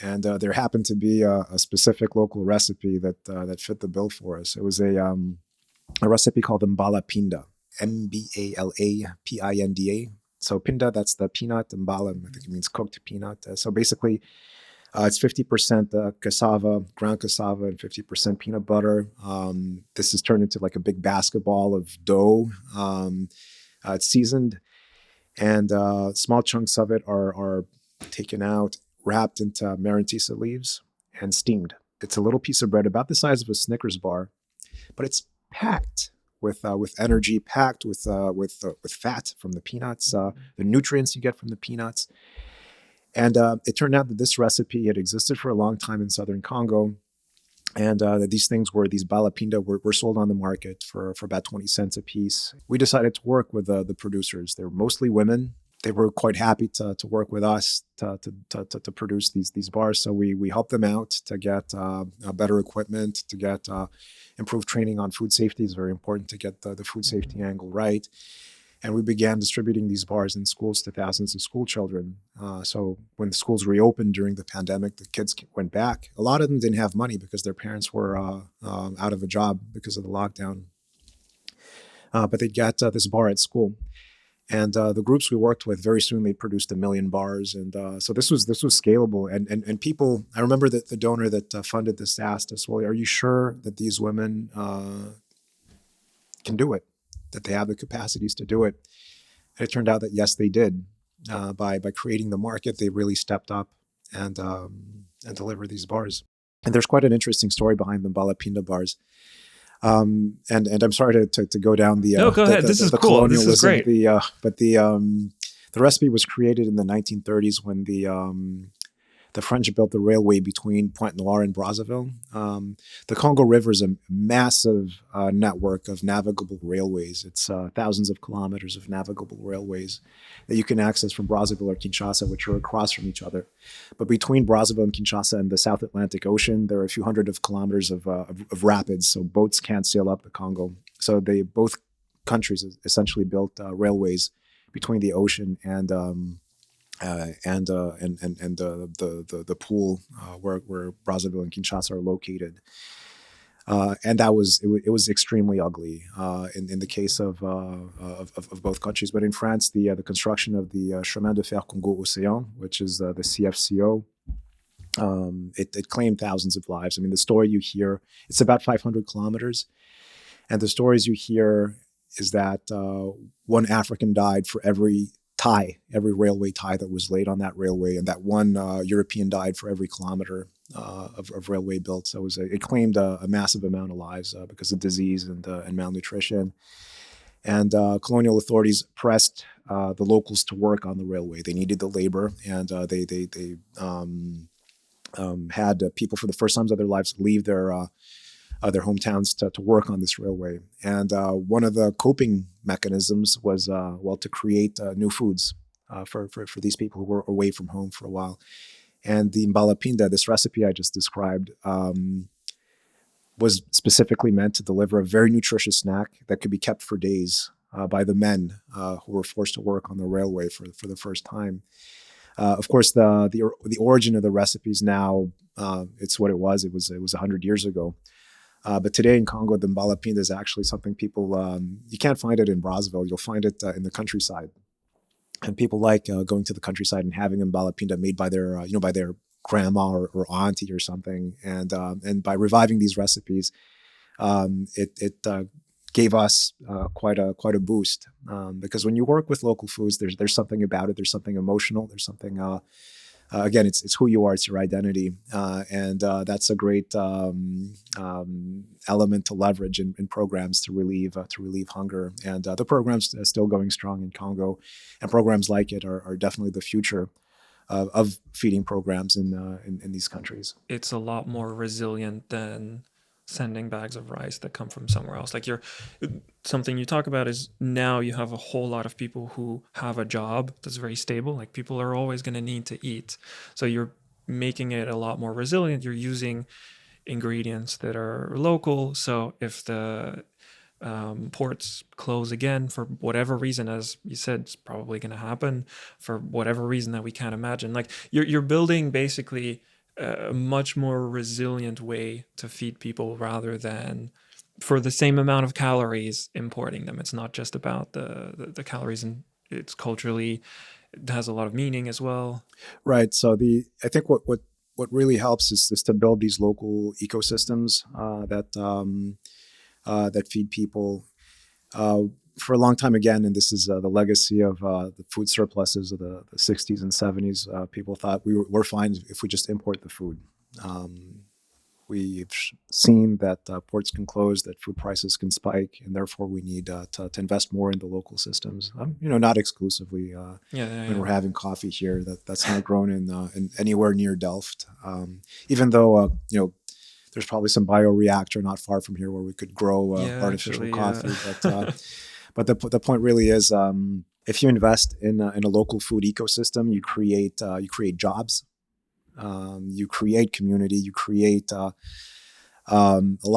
And there happened to be a specific local recipe that fit the bill for us. It was a recipe called mbala pinda, MBALAPINDA. So pinda, that's the peanut, and mbala, I think it means cooked peanut. So basically, It's 50% cassava, ground cassava, and 50% peanut butter. This is turned into like a big basketball of dough. It's seasoned, and small chunks of it are taken out, wrapped into marantisa leaves, and steamed. It's a little piece of bread about the size of a Snickers bar, but it's packed with energy, packed with fat from the peanuts, the nutrients you get from the peanuts. And it turned out that this recipe had existed for a long time in southern Congo, and these balapinda were sold on the market for about 20 cents a piece. We decided to work with the producers. They were mostly women. They were quite happy to work with us to produce these bars. So we helped them out to get better equipment, to get improved training on food safety. It's very important to get the food safety angle right. And we began distributing these bars in schools to thousands of school children. So when the schools reopened during the pandemic, the kids went back. A lot of them didn't have money because their parents were out of a job because of the lockdown. But they got this bar at school. And the groups we worked with, very soon they produced 1 million bars. And so this was scalable. And people, I remember that the donor that funded this asked us, well, are you sure that these women can do it? That they have the capacities to do it. And it turned out that yes, they did. By creating the market, they really stepped up and delivered these bars. And there's quite an interesting story behind the balapinda bars. And I'm sorry to go down the no, go ahead. This is cool. This is great. But the recipe was created in the 1930s when the French built the railway between Pointe-Noire and Brazzaville. The Congo River is a massive network of navigable railways. It's thousands of kilometers of navigable railways that you can access from Brazzaville or Kinshasa, which are across from each other. But between Brazzaville and Kinshasa and the South Atlantic Ocean, there are a few hundred of kilometers of rapids, so boats can't sail up the Congo. So both countries essentially built railways between the ocean and the pool where Brazzaville and Kinshasa are located, and it was extremely ugly in the case of both countries. But in France, the construction of the Chemin de Fer Congo-Océan, which is the CFCO, it claimed thousands of lives. I mean, the story you hear, it's about 500 kilometers, and the stories you hear is that one African died for every railway tie that was laid on that railway, and that one European died for every kilometer of railway built. So it claimed a massive amount of lives because of disease and malnutrition. And colonial authorities pressed the locals to work on the railway. They needed the labor, and they had people for the first times of their lives leave their hometowns to work on this railway. And one of the coping mechanisms was, to create new foods for these people who were away from home for a while. And the mbalapinda, this recipe I just described, was specifically meant to deliver a very nutritious snack that could be kept for days by the men who were forced to work on the railway for the first time. Of course, the origin of the recipes now, it's what it was. It was 100 years ago. But today in Congo, the mbalapinda is actually something people, you can't find it in Brazzaville. You'll find it in the countryside. And people like going to the countryside and having a mbalapinda made by their grandma or auntie or something. And by reviving these recipes, it gave us quite a boost. Because when you work with local foods, there's something about it. There's something emotional. There's something, again, it's who you are, it's your identity, and that's a great element to leverage in programs to relieve hunger. And the program's still going strong in Congo, and programs like it are definitely the future of feeding programs in these countries. It's a lot more resilient than sending bags of rice that come from somewhere else. Like something you talk about is now you have a whole lot of people who have a job that's very stable. Like people are always going to need to eat. So you're making it a lot more resilient. You're using ingredients that are local. So if the ports close again for whatever reason, as you said, it's probably going to happen for whatever reason that we can't imagine. Like you're building basically a much more resilient way to feed people rather than for the same amount of calories importing them. It's not just about the calories, and it's culturally, it has a lot of meaning as well. Right. So I think what what really helps is to build these local ecosystems that feed people. For a long time, again, and this is the legacy of the food surpluses of the 60s and 70s. People thought we're fine if we just import the food. We've seen that ports can close, that food prices can spike, and therefore we need to invest more in the local systems. Not exclusively. When we're having coffee here, that's not grown in anywhere near Delft. Even though there's probably some bioreactor not far from here where we could grow artificial coffee. But the point really is, if you invest in a local food ecosystem, you create jobs. You create community, you create a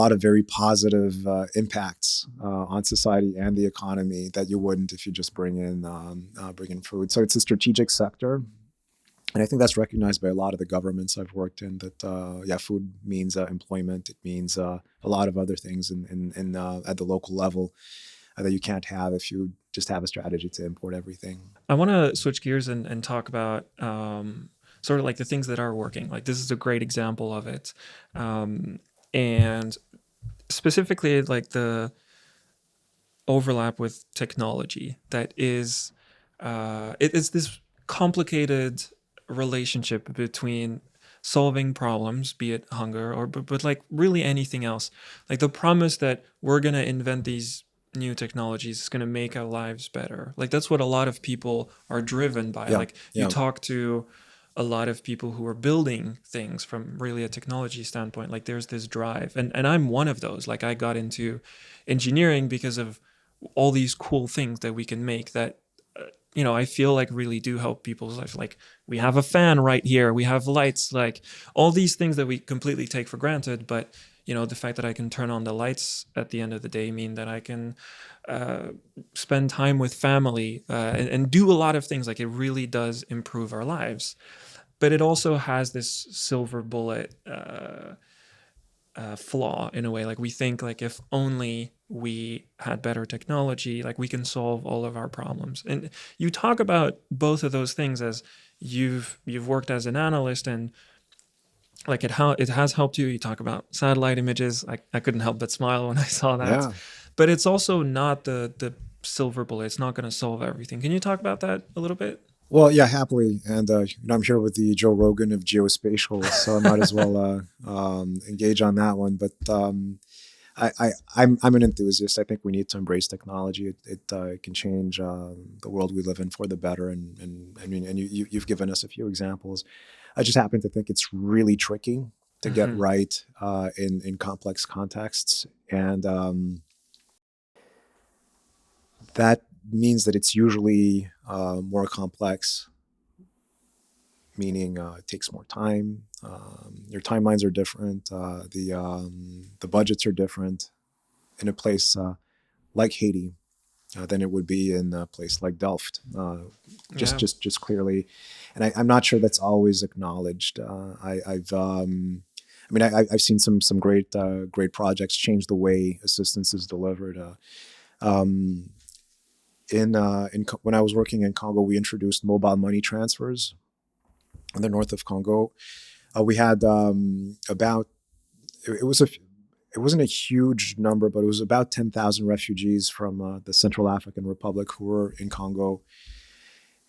lot of very positive impacts on society and the economy that you wouldn't if you just bring in food. So it's a strategic sector, and I think that's recognized by a lot of the governments I've worked in. That food means employment. It means a lot of other things in at the local level that you can't have if you just have a strategy to import everything. I want to switch gears and talk about sort of like the things that are working. Like this is a great example of it. And specifically like the overlap with technology that is, it's this complicated relationship between solving problems, be it hunger or, but like really anything else. Like the promise that we're going to invent these new technologies is going to make our lives better. Like that's what a lot of people are driven by. You talk to a lot of people who are building things from really a technology standpoint. Like there's this drive, and I'm one of those. Like I got into engineering because of all these cool things that we can make that I feel like really do help people's life. Like we have a fan right here, we have lights, like all these things that we completely take for granted. But the fact that I can turn on the lights at the end of the day mean that I can spend time with family and do a lot of things. Like it really does improve our lives. But it also has this silver bullet flaw in a way. Like we think like if only we had better technology, like we can solve all of our problems. And you talk about both of those things as you've worked as an analyst, and like it has helped you. You talk about satellite images. I couldn't help but smile when I saw that. Yeah. But it's also not the silver bullet. It's not going to solve everything. Can you talk about that a little bit? Well, yeah, happily. And I'm here with the Joe Rogan of geospatial, so I might as well engage on that one. But I'm an enthusiast. I think we need to embrace technology. It can change the world we live in for the better. And I mean, and you've given us a few examples. I just happen to think it's really tricky to get right in complex contexts, and that means that it's usually more complex, meaning it takes more time. Your timelines are different. The budgets are different in a place like Haiti than it would be in a place like Delft. Just clearly, and I'm not sure that's always acknowledged. I've seen some great projects change the way assistance is delivered. When I was working in Congo, we introduced mobile money transfers in the north of Congo. We had it wasn't a huge number, but it was about 10,000 refugees from the Central African Republic who were in Congo.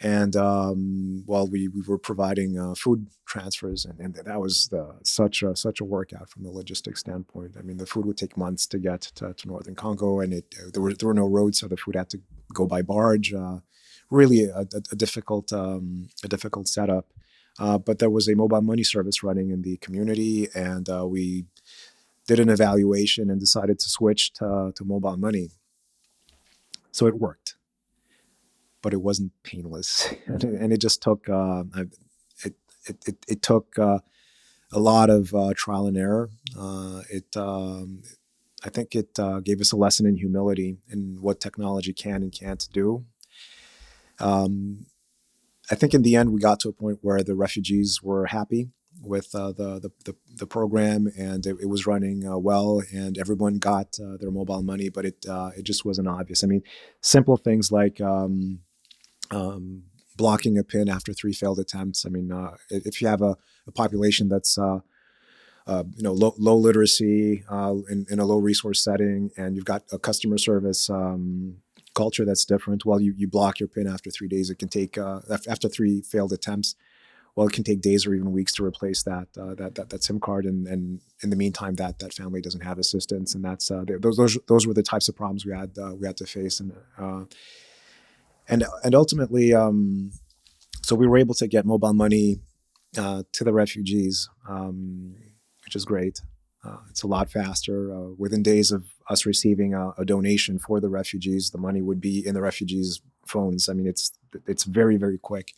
And we were providing food transfers, and that was such a workout from the logistics standpoint. I mean, the food would take months to get to northern Congo, and there were no roads, so the food had to go by barge. Really a difficult setup. But there was a mobile money service running in the community, and we did an evaluation and decided to switch to mobile money. So it worked, but it wasn't painless, and it just took it took a lot of trial and error. I think it gave us a lesson in humility in what technology can and can't do. I think in the end we got to a point where the refugees were happy with the program, and it was running well, and everyone got their mobile money, but it just wasn't obvious. I mean, simple things like blocking a pin after 3 failed attempts. I mean, if you have a population that's low literacy in a low resource setting, and you've got a customer service culture that's different, well, you block your pin after 3 days. It can take after 3 failed attempts. Well, it can take days or even weeks to replace that SIM card, and in the meantime, that family doesn't have assistance, and that's those were the types of problems we had to face, and ultimately, so we were able to get mobile money to the refugees, which is great. It's a lot faster. Within days of us receiving a donation for the refugees, the money would be in the refugees' phones. I mean, it's very, very quick.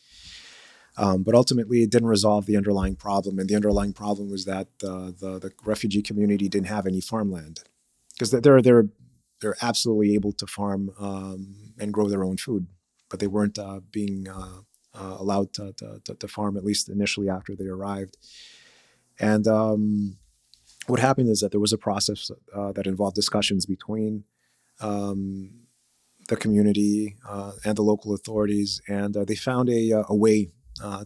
But ultimately, it didn't resolve the underlying problem, and the underlying problem was that the refugee community didn't have any farmland, because they're absolutely able to farm and grow their own food, but they weren't being allowed to farm, at least initially after they arrived. And what happened is that there was a process that involved discussions between the community and the local authorities, and they found a way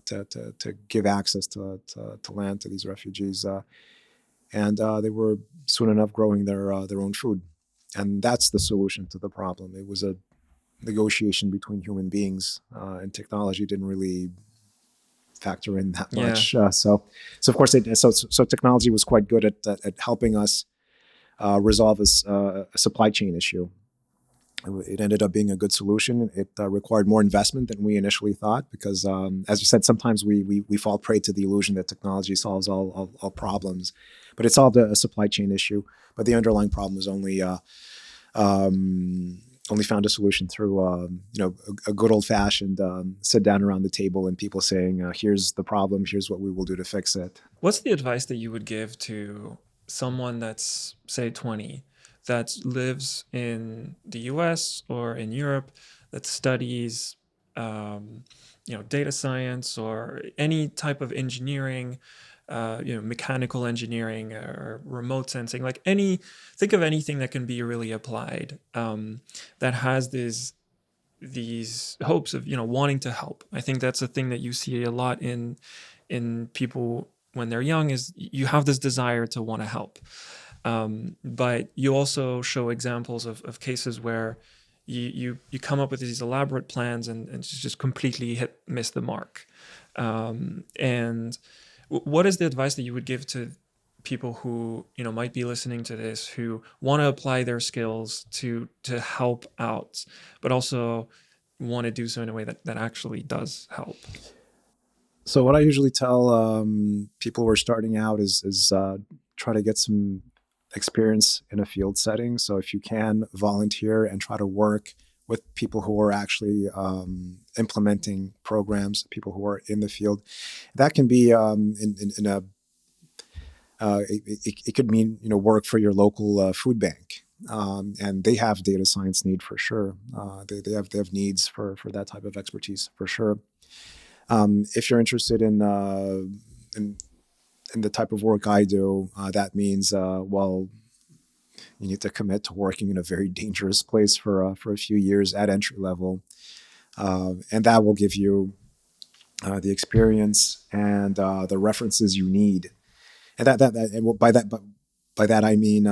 to give access to land to these refugees, and they were soon enough growing their own food, and that's the solution to the problem. It was a negotiation between human beings, and technology didn't really factor in that Yeah. much. So of course, so technology was quite good at helping us resolve a supply chain issue. It ended up being a good solution. It required more investment than we initially thought, because, as you said, sometimes we fall prey to the illusion that technology solves all problems, but it solved a supply chain issue. But the underlying problem is only found a solution through a good old fashioned sit down around the table and people saying, here's the problem, here's what we will do to fix it. What's the advice that you would give to someone that's, say, 20, that lives in the US or in Europe, that studies, data science or any type of engineering, mechanical engineering or remote sensing, like think of anything that can be really applied, that has these hopes of wanting to help. I think that's a thing that you see a lot in people when they're young, is you have this desire to want to help, but you also show examples of cases where you come up with these elaborate plans and just completely miss the mark. And what is the advice that you would give to people who might be listening to this, who want to apply their skills to help out, but also want to do so in a way that actually does help? So what I usually tell people who are starting out is try to get some experience in a field setting. So if you can, volunteer and try to work with people who are actually implementing programs, people who are in the field. That can be in a it could mean work for your local food bank, and they have data science need for sure. They have needs for that type of expertise for sure. If you're interested in the type of work I do, that means well, you need to commit to working in a very dangerous place for a few years at entry level, and that will give you the experience and the references you need. And by that I mean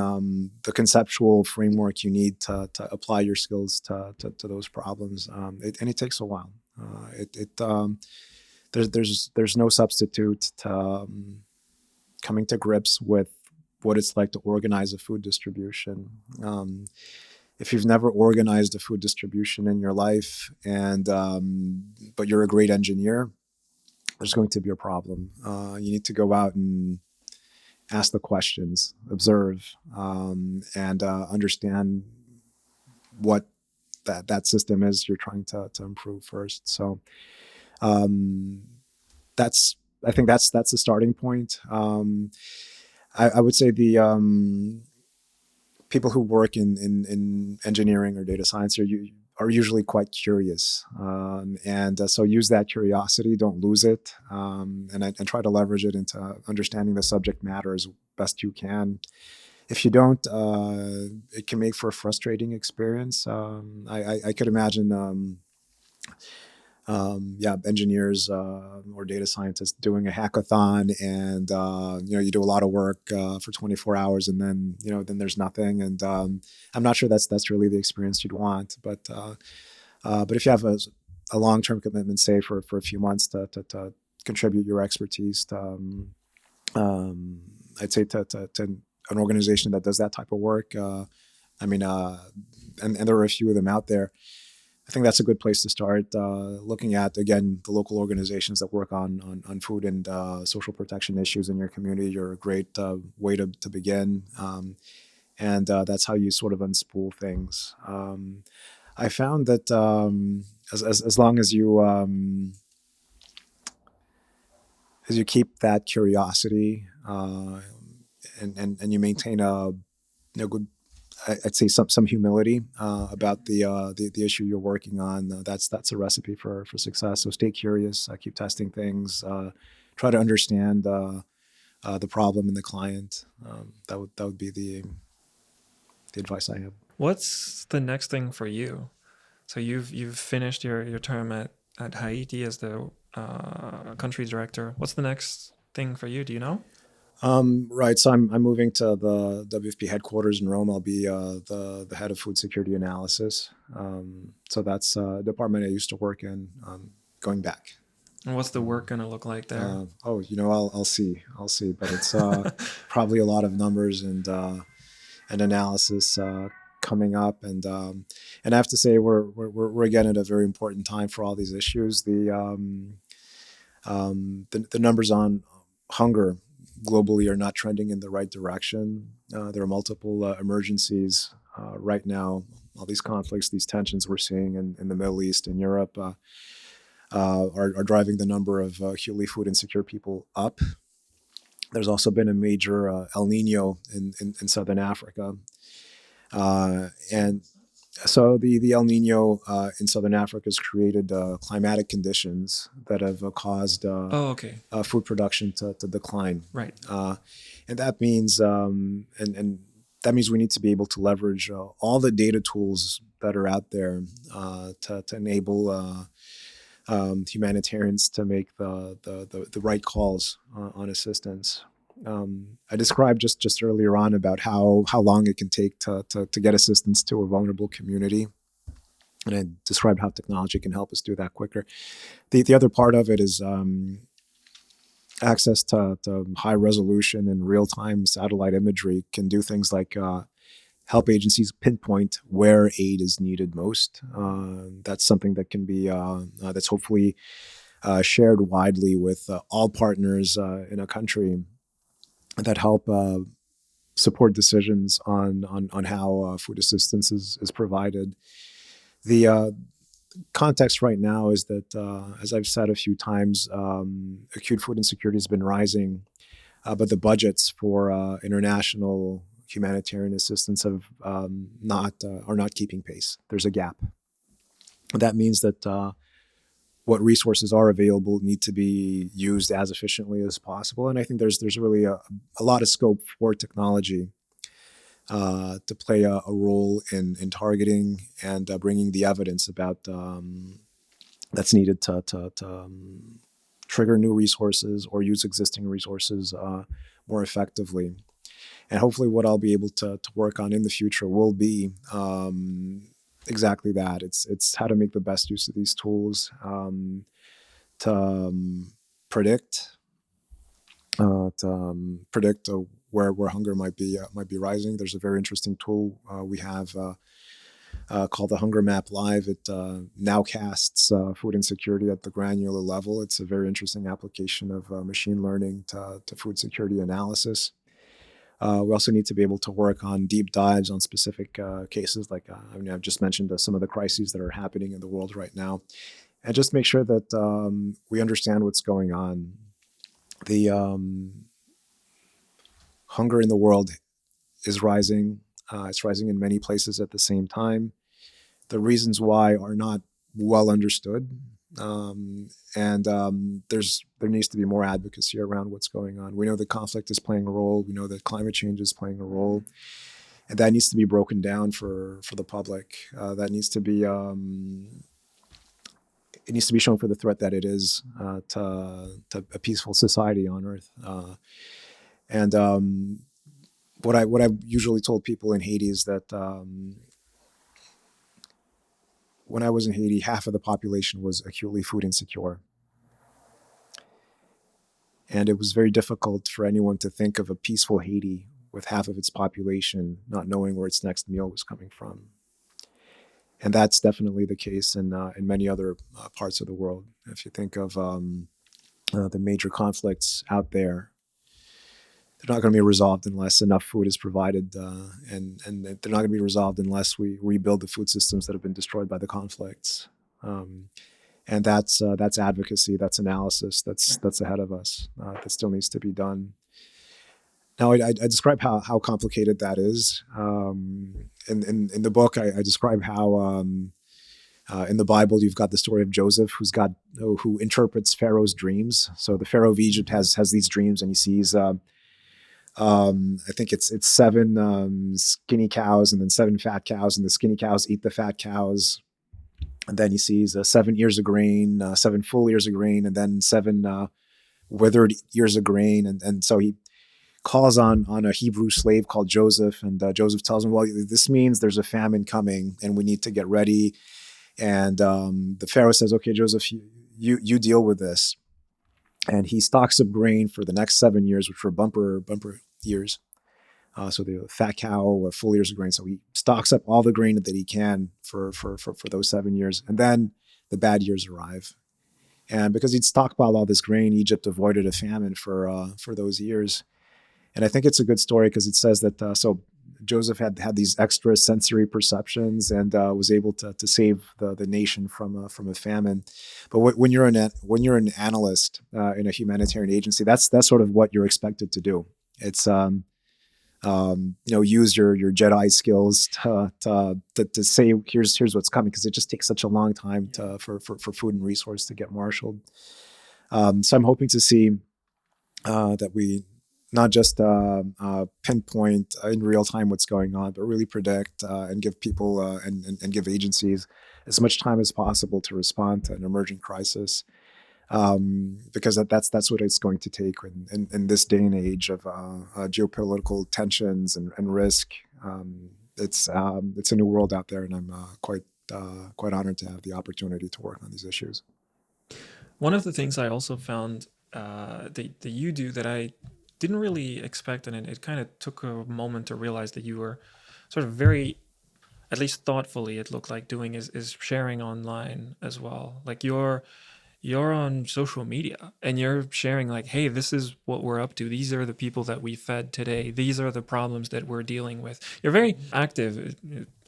the conceptual framework you need to apply your skills to those problems. And it takes a while. There's no substitute to coming to grips with what it's like to organize a food distribution. If you've never organized a food distribution in your life, and but you're a great engineer, there's going to be a problem. You need to go out and ask the questions, observe, and understand what that system is you're trying to improve first. So that's I think that's the starting point. I would say the people who work in engineering or data science are usually quite curious, and so use that curiosity, don't lose it, and try to leverage it into understanding the subject matter as best you can. If you don't, it can make for a frustrating experience. I could imagine engineers or data scientists doing a hackathon, and you do a lot of work for 24 hours, and then then there's nothing. And I'm not sure that's really the experience you'd want. But if you have a long-term commitment, say for a few months to contribute your expertise to, I'd say to an organization that does that type of work. I mean, and there are a few of them out there. I think that's a good place to start. Looking at, again, the local organizations that work on food and social protection issues in your community. You're a great way to begin, and that's how you sort of unspool things. I found that as long as you keep that curiosity and you maintain a good, I'd say some humility about the issue you're working on. That's a recipe for success. So stay curious, keep testing things, try to understand the problem and the client. That would be the advice I have. What's the next thing for you? So you've finished your term at Haiti as the country director. What's the next thing for you? Do you know? Right. So I'm moving to the WFP headquarters in Rome. I'll be the head of food security analysis. So that's a department I used to work in. Going back. And what's the work going to look like there? I'll see. But it's probably a lot of numbers and analysis coming up. And I have to say we're again at a very important time for all these issues. The numbers on hunger globally are not trending in the right direction. There are multiple emergencies right now. All these conflicts, these tensions we're seeing in the Middle East and Europe are driving the number of acutely food insecure people up. There's also been a major El Nino in Southern Africa. And so the El Nino in Southern Africa has created climatic conditions that have caused food production to decline. Right. And that means and that means we need to be able to leverage all the data tools that are out there to enable humanitarians to make the right calls on assistance. I described just earlier on about how long it can take to get assistance to a vulnerable community. And I described how technology can help us do that quicker. The other part of it is access to high resolution and real-time satellite imagery can do things like help agencies pinpoint where aid is needed most. That's something that can be, that's hopefully shared widely with all partners in a country that help support decisions on how food assistance is provided. The context right now is that, as I've said a few times, acute food insecurity has been rising, but the budgets for international humanitarian assistance are not keeping pace. There's a gap. That means that what resources are available need to be used as efficiently as possible. And I think there's really a lot of scope for technology to play a role in targeting and bringing the evidence about that's needed to trigger new resources or use existing resources more effectively. And hopefully what I'll be able to work on in the future will be exactly that. It's how to make the best use of these tools to predict where hunger might be rising. There's a very interesting tool we have called the Hunger Map Live. It nowcasts food insecurity at the granular level. It's a very interesting application of machine learning to food security analysis. We also need to be able to work on deep dives on specific cases, like I've just mentioned some of the crises that are happening in the world right now, and just make sure that we understand what's going on. The hunger in the world is rising. It's rising in many places at the same time. The reasons why are not well understood. And there needs to be more advocacy around what's going on. We know that conflict is playing a role. We know that climate change is playing a role, and that needs to be broken down for the public. That needs to be it needs to be shown for the threat that it is to a peaceful society on Earth. And what I usually told people in Haiti is that when I was in Haiti, half of the population was acutely food insecure. And it was very difficult for anyone to think of a peaceful Haiti with half of its population not knowing where its next meal was coming from. And that's definitely the case in many other parts of the world. If you think of the major conflicts out there, they're not going to be resolved unless enough food is provided, and they're not going to be resolved unless we rebuild the food systems that have been destroyed by the conflicts. And that's advocacy, that's analysis, that's ahead of us. That still needs to be done. Now, I describe how complicated that is. In the book, I describe how in the Bible you've got the story of Joseph, who interprets Pharaoh's dreams. So the Pharaoh of Egypt has these dreams, and he sees I think it's 7 skinny cows and then 7 fat cows, and the skinny cows eat the fat cows. And then he sees 7 ears of grain, 7 full ears of grain, and then 7 withered ears of grain. And so he calls on a Hebrew slave called Joseph, and Joseph tells him, well, this means there's a famine coming and we need to get ready. And the Pharaoh says, okay, Joseph, you deal with this. And he stocks up grain for the next 7 years, which were bumper years. So the fat cow, full ears of grain. So he stocks up all the grain that he can for those 7 years. And then the bad years arrive. And because he'd stockpiled all this grain, Egypt avoided a famine for those years. And I think it's a good story because it says that so Joseph had these extra sensory perceptions and was able to save the nation from a famine. But when you're an analyst in a humanitarian agency, that's sort of what you're expected to do. It's use your Jedi skills to say here's what's coming, because it just takes such a long time for food and resource to get marshaled. So I'm hoping to see that we not just pinpoint in real time what's going on, but really predict and give people and give agencies as much time as possible to respond to an emerging crisis. Because that's what it's going to take in this day and age of geopolitical tensions and risk. It's a new world out there, and I'm quite honored to have the opportunity to work on these issues. One of the things I also found that you do that I didn't really expect, and it kind of took a moment to realize that you were sort of very, at least thoughtfully, it looked like doing is sharing online as well. Like you're on social media and you're sharing like, hey, this is what we're up to. These are the people that we fed today. These are the problems that we're dealing with. You're very active,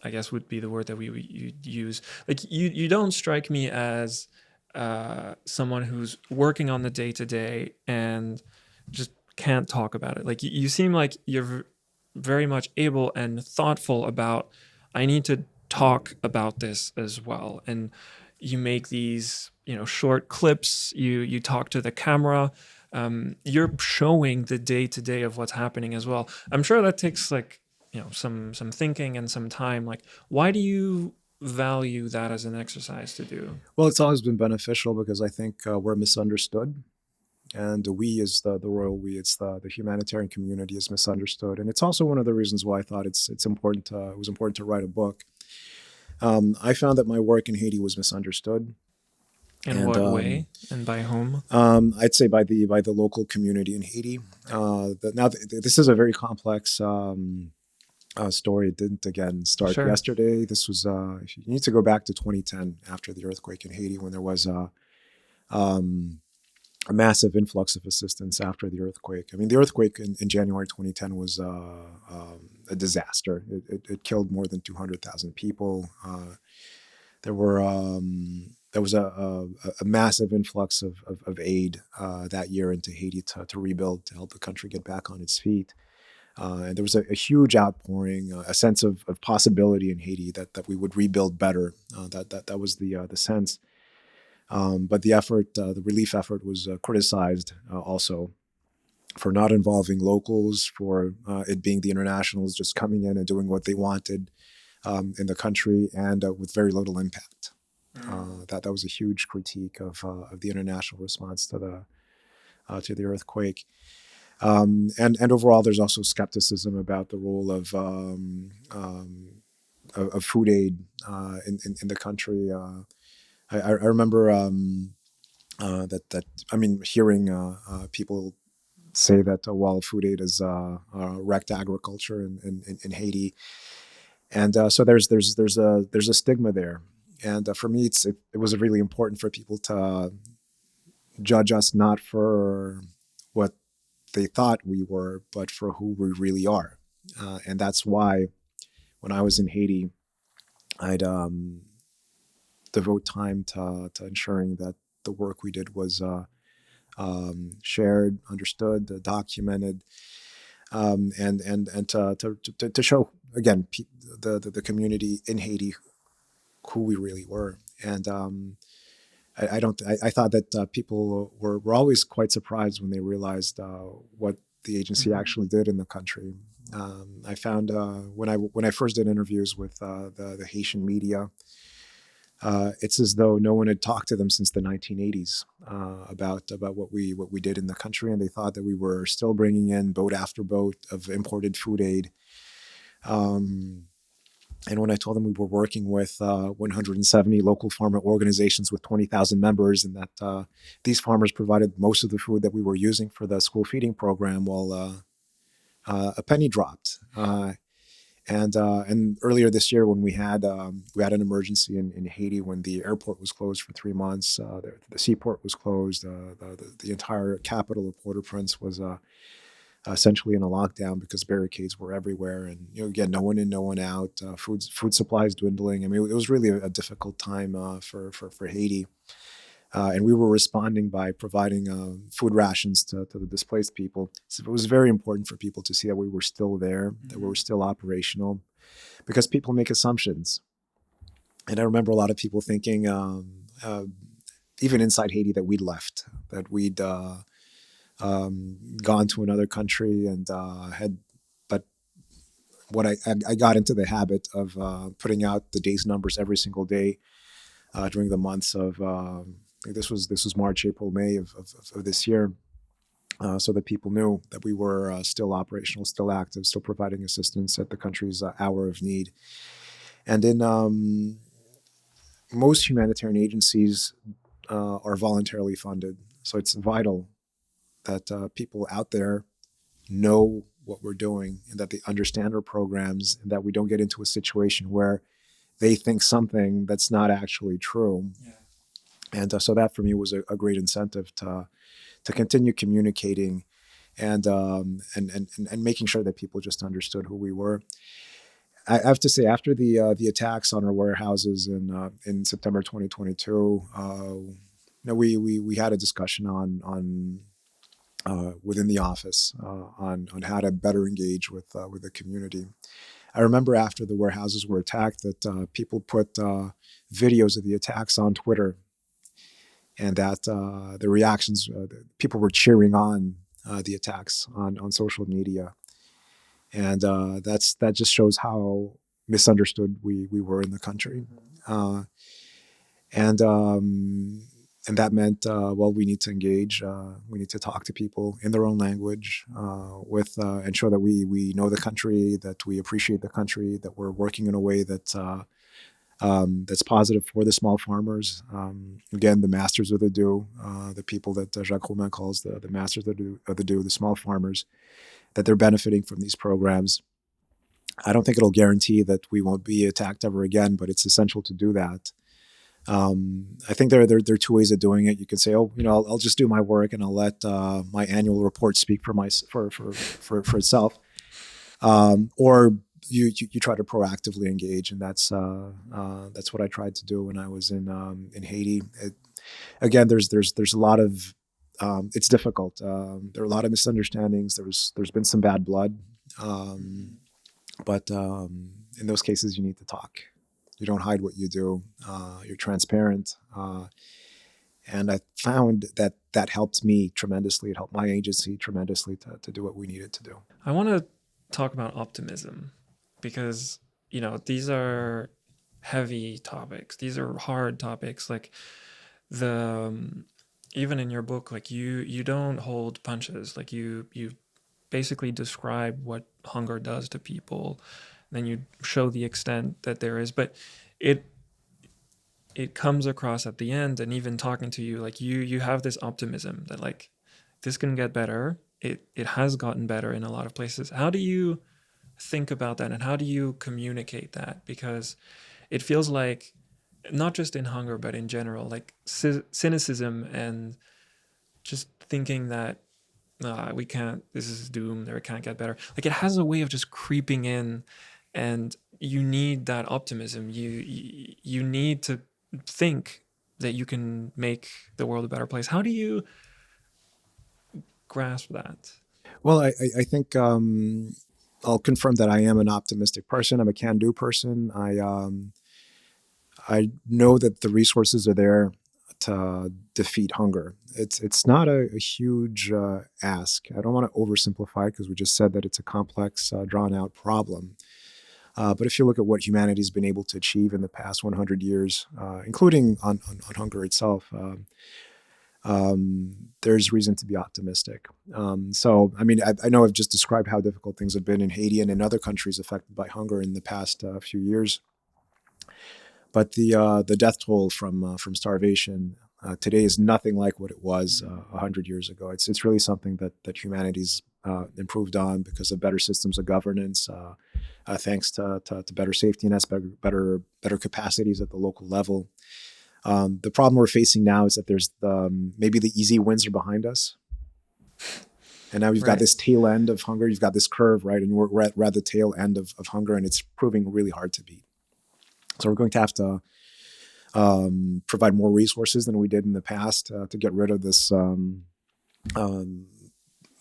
I guess would be the word that we use. Like you don't strike me as someone who's working on the day-to-day and just can't talk about it. Like you seem like you're very much able and thoughtful about, I need to talk about this as well. And you make these, short clips, you talk to the camera, you're showing the day-to-day of what's happening as well. I'm sure that takes some thinking and some time. Like, why do you value that as an exercise to do? Well, it's always been beneficial because I think we're misunderstood. And we is the royal we, it's the humanitarian community is misunderstood. And it's also one of the reasons why I thought it was important to write a book. I found that my work in Haiti was misunderstood. In what way and by whom? I'd say by the local community in Haiti. This is a very complex story. It didn't again start yesterday. This was you need to go back to 2010 after the earthquake in Haiti, when there was a massive influx of assistance after the earthquake. I mean, the earthquake in January 2010 was a disaster. It killed more than 200,000 people. There was a massive influx of aid that year into Haiti to rebuild, to help the country get back on its feet. And there was a huge outpouring, a sense of possibility in Haiti that we would rebuild better. That was the sense. But the relief effort was criticized also for not involving locals, for it being the internationals just coming in and doing what they wanted in the country, and with very little impact. That was a huge critique of the international response to the earthquake. And overall, there's also skepticism about the role of food aid in the country. I remember that I mean, hearing people say that while food aid is wrecked agriculture in Haiti, and so there's a stigma there. And for me, it was really important for people to judge us not for what they thought we were, but for who we really are. And that's why when I was in Haiti, I'd devote time to ensuring that the work we did was shared, understood, documented, and to show again the community in Haiti who we really were. And I don't. I thought that people were always quite surprised when they realized what the agency actually did in the country. I found when I first did interviews with the Haitian media, it's as though no one had talked to them since the 1980s about what we did in the country, and they thought that we were still bringing in boat after boat of imported food aid. And when I told them we were working with 170 local farmer organizations with 20,000 members, and that these farmers provided most of the food that we were using for the school feeding program, well, a penny dropped. And earlier this year, when we had an emergency in Haiti, when the airport was closed for 3 months, the seaport was closed, the entire capital of Port-au-Prince was essentially in a lockdown because barricades were everywhere, and again, no one in, no one out. Food supplies dwindling. I mean, it was really a difficult time for Haiti, and we were responding by providing food rations to the displaced people. So it was very important for people to see that we were still there, that we were still operational, because people make assumptions. And I remember a lot of people thinking, even inside Haiti, that we'd left, that we'd gone to another country and had. But what I got into the habit of putting out the day's numbers every single day during the months of this was March, April, May of this year, so that people knew that we were still operational, still active, still providing assistance at the country's hour of need. And in most humanitarian agencies are voluntarily funded, so it's vital that people out there know what we're doing and that they understand our programs, and that we don't get into a situation where they think something that's not actually true. Yeah. And so that for me was a great incentive to continue communicating and making sure that people just understood who we were. I have to say, after the attacks on our warehouses in September 2022, we had a discussion on within the office on how to better engage with the community. I remember after the warehouses were attacked that people put videos of the attacks on Twitter, and that the reactions, people were cheering on the attacks on social media, and that just shows how misunderstood we were in the country, and that meant, well, we need to engage. We need to talk to people in their own language, and show that we know the country, that we appreciate the country, that we're working in a way that's positive for the small farmers. Again, the masters of the do, the people that Jacques Romain calls the masters of the do, the small farmers, that they're benefiting from these programs. I don't think it'll guarantee that we won't be attacked ever again, but it's essential to do that. I think there are two ways of doing it. You can say, oh, I'll just do my work and I'll let my annual report speak for itself, or you try to proactively engage, and that's what I tried to do when I was in Haiti. Again, there's a lot of it's difficult. There are a lot of misunderstandings. There's been some bad blood, but in those cases, you need to talk. You don't hide what you do. You're transparent. And I found that helped me tremendously. It helped my agency tremendously to do what we needed to do. I want to talk about optimism because, these are heavy topics. These are hard topics. Like the even in your book, like you don't hold punches. Like you basically describe what hunger does to people, then you show the extent that there is. But it it comes across at the end, and even talking to you, like you have this optimism that like this can get better. It has gotten better in a lot of places. How do you think about that, and how do you communicate that? Because it feels like not just in hunger but in general, like cynicism and just thinking that we can't, this is doomed or it can't get better, like it has a way of just creeping in. And you need that optimism. You need to think that you can make the world a better place. How do you grasp that? Well, I think I'll confirm that I am an optimistic person. I'm a can-do person. I know that the resources are there to defeat hunger. It's not a huge ask. I don't want to oversimplify it because we just said that it's a complex, drawn out problem. But if you look at what humanity's been able to achieve in the past 100 years, including on hunger itself, there's reason to be optimistic. So, I mean, I know I've just described how difficult things have been in Haiti and in other countries affected by hunger in the past few years. But the death toll from starvation today is nothing like what it was 100 years ago. It's really something that humanity's improved on because of better systems of governance, thanks to better safety nets, better capacities at the local level. The problem we're facing now is that there's maybe the easy wins are behind us. And now you've got this tail end of hunger. You've got this curve, right? And we're at the tail end of hunger, and it's proving really hard to beat. So we're going to have to provide more resources than we did in the past to get rid of this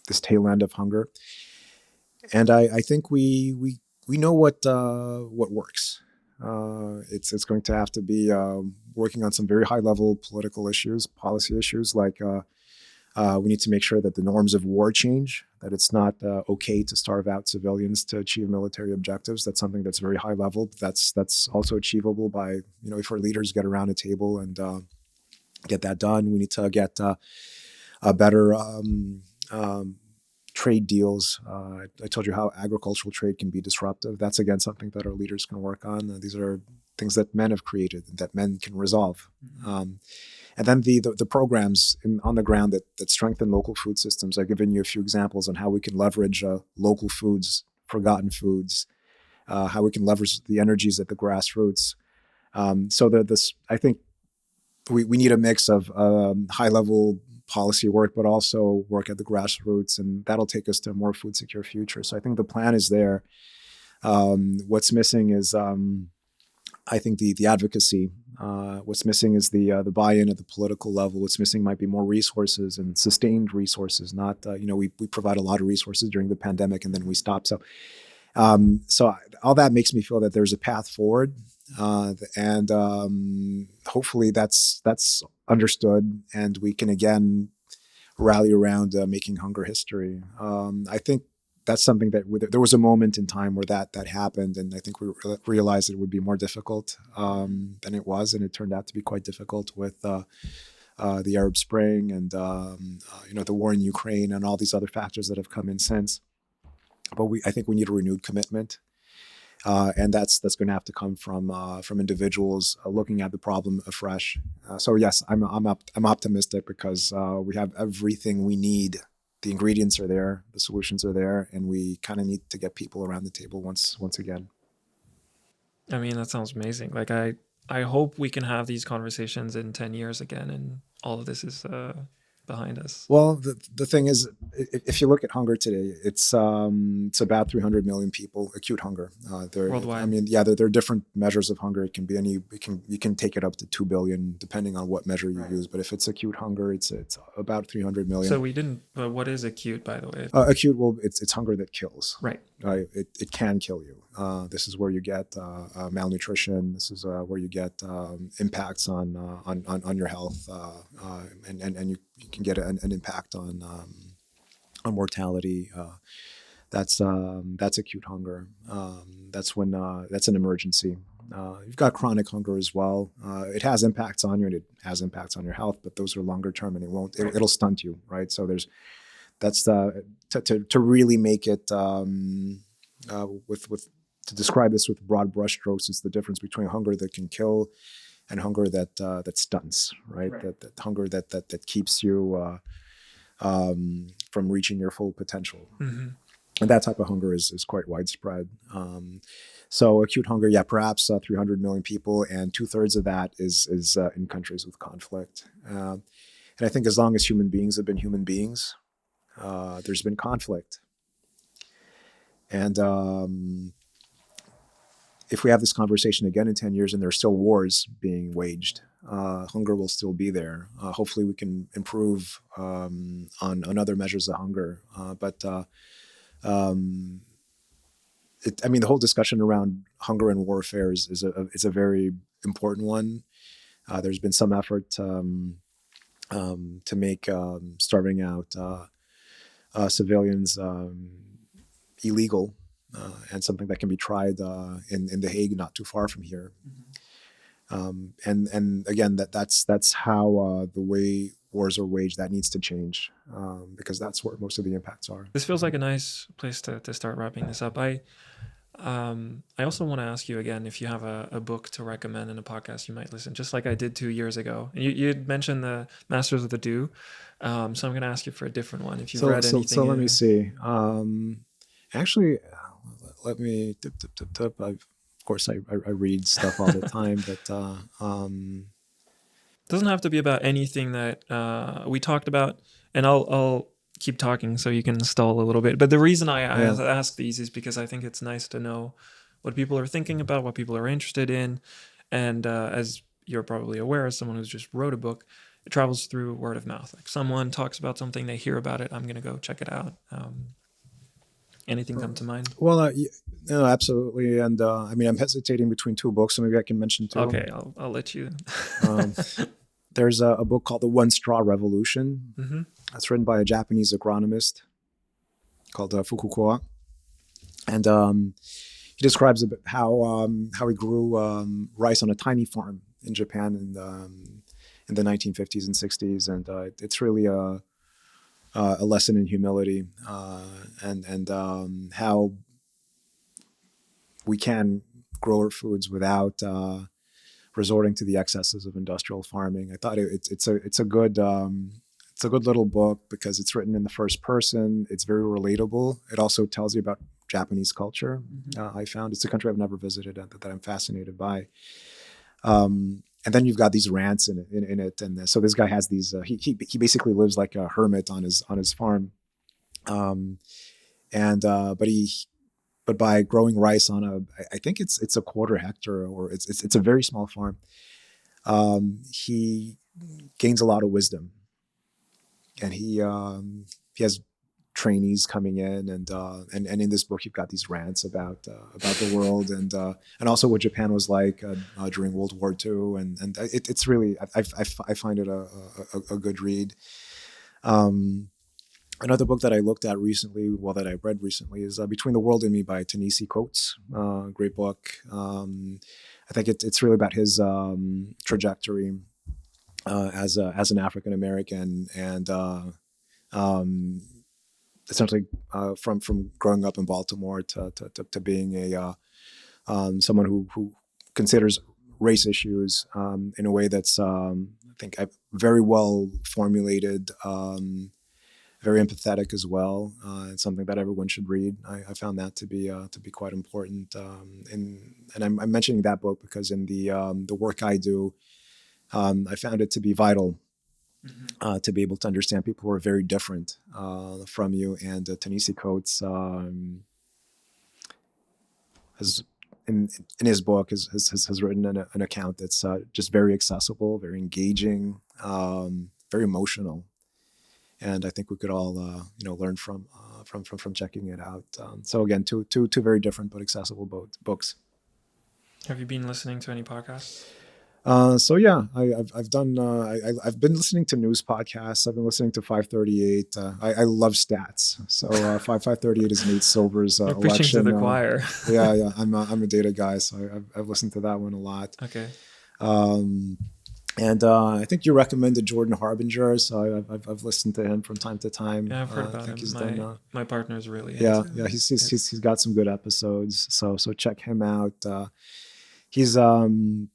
this tail end of hunger. And I think we know what works. It's going to have to be working on some very high level political issues, policy issues, like we need to make sure that the norms of war change, that it's not okay to starve out civilians to achieve military objectives. That's something that's very high level. But that's also achievable by, if our leaders get around a table and get that done. We need to get better trade deals. I told you how agricultural trade can be disruptive. That's, again, something that our leaders can work on. These are things that men have created and that men can resolve. And then the programs on the ground that strengthen local food systems. I've given you a few examples on how we can leverage local foods, forgotten foods, how we can leverage the energies at the grassroots. I think we need a mix of high-level policy work, but also work at the grassroots, and that'll take us to a more food-secure future. So I think the plan is there. What's missing is, I think, the advocacy. What's missing is the buy-in at the political level. What's missing might be more resources and sustained resources. Not we provide a lot of resources during the pandemic and then we stop. So all that makes me feel that there's a path forward, and hopefully that's understood, and we can again rally around making hunger history. I think that's something that there was a moment in time where that happened, and I think we realized it would be more difficult than it was, and it turned out to be quite difficult with the Arab Spring and the war in Ukraine and all these other factors that have come in since. But I think we need a renewed commitment, and that's going to have to come from individuals looking at the problem afresh. So yes, I'm optimistic because we have everything we need. The ingredients are there, the solutions are there, and we kind of need to get people around the table once again. I mean, that sounds amazing. Like I hope we can have these conversations in 10 years again and all of this is behind us. Well, the thing is, if you look at hunger today, it's about 300 million people, acute hunger. Worldwide. I mean, yeah, there are different measures of hunger. It can be you can take it up to 2 billion, depending on what measure you use. But if it's acute hunger, it's about 300 million. So we didn't. But what is acute, by the way? Acute, well, it's hunger that kills. Right. It can kill you. This is where you get malnutrition. This is where you get impacts on your health, and you can get an impact on mortality. That's acute hunger. That's when that's an emergency. You've got chronic hunger as well. It has impacts on you, and it has impacts on your health, but those are longer term, and it'll stunt you, right? So that's to really make it with to describe this with broad brushstrokes. It's the difference between hunger that can kill and hunger that stunts, right? That hunger that keeps you from reaching your full potential. Mm-hmm. And that type of hunger is quite widespread. So acute hunger, yeah, perhaps 300 million people, and 2/3 of that is in countries with conflict. And I think as long as human beings have been human beings, there's been conflict. And if we have this conversation again in 10 years and there's still wars being waged, hunger will still be there. Hopefully we can improve on other measures of hunger. The whole discussion around hunger and warfare is a very important one. There's been some effort to make starving out civilians illegal, and something that can be tried in The Hague, not too far from here. And again, that's how the way wars are waged, that needs to change, because that's where most of the impacts are. This feels like a nice place to start wrapping this up. I also want to ask you again if you have a book to recommend in a podcast you might listen, just like I did 2 years ago. You'd mentioned the Masters of the Do, so I'm going to ask you for a different one. If you've read anything. So let me see. Actually, let me tip. Of course, I read stuff all the time, but doesn't have to be about anything that we talked about, and I'll keep talking so you can stall a little bit. But the reason I ask these is because I think it's nice to know what people are thinking about, what people are interested in, and as you're probably aware, as someone who's just wrote a book, it travels through word of mouth. Like someone talks about something, they hear about it, I'm going to go check it out. Anything come to mind? Well, absolutely. And I'm hesitating between two books, so maybe I can mention two. Okay, I'll let you. There's a book called The One Straw Revolution. Mm-hmm. It's written by a Japanese agronomist called Fukukoa. And he describes a bit how he grew rice on a tiny farm in Japan in the 1950s and 60s. And it's really a lesson in humility, and how we can grow our foods without resorting to the excesses of industrial farming. I thought it's a good little book because it's written in the first person. It's very relatable. It also tells you about Japanese culture. Mm-hmm. I found it's a country I've never visited that I'm fascinated by. And then you've got these rants in it, and so this guy has these. He basically lives like a hermit on his farm, but by growing rice on I think it's a quarter hectare, or it's a very small farm. He gains a lot of wisdom, and he has trainees coming in, and in this book you've got these rants about the world, and also what Japan was like during World War II, and it's really I find it a good read. Another book that I looked at recently, that I read recently, is Between the World and Me by Ta-Nehisi Coates. Great book. I think it's really about his trajectory as an African American, and essentially from growing up in Baltimore to being someone who considers race issues in a way that's I think very well formulated, very empathetic as well. It's something that everyone should read. I found that to be quite important. And I'm mentioning that book because in the work I do, I found it to be vital. Mm-hmm. To be able to understand people who are very different from you. And Ta-Nehisi Coates has, in his book, has written an account that's just very accessible, very engaging, very emotional, and I think we could all learn from checking it out. So again, two very different but accessible books. Have you been listening to any podcasts? So yeah, I've done I've been listening to news podcasts. I've been listening to 538. I love stats. So 538 is Nate Silver's You're preaching to election. the choir. Yeah. I'm a data guy, so I've listened to that one a lot. Okay. Um, and I think you recommended Jordan Harbinger, so I've listened to him from time to time. Yeah, I've heard I about think him. he's done. My partner's really Yeah, into yeah, it. he's got some good episodes. So check him out. He's um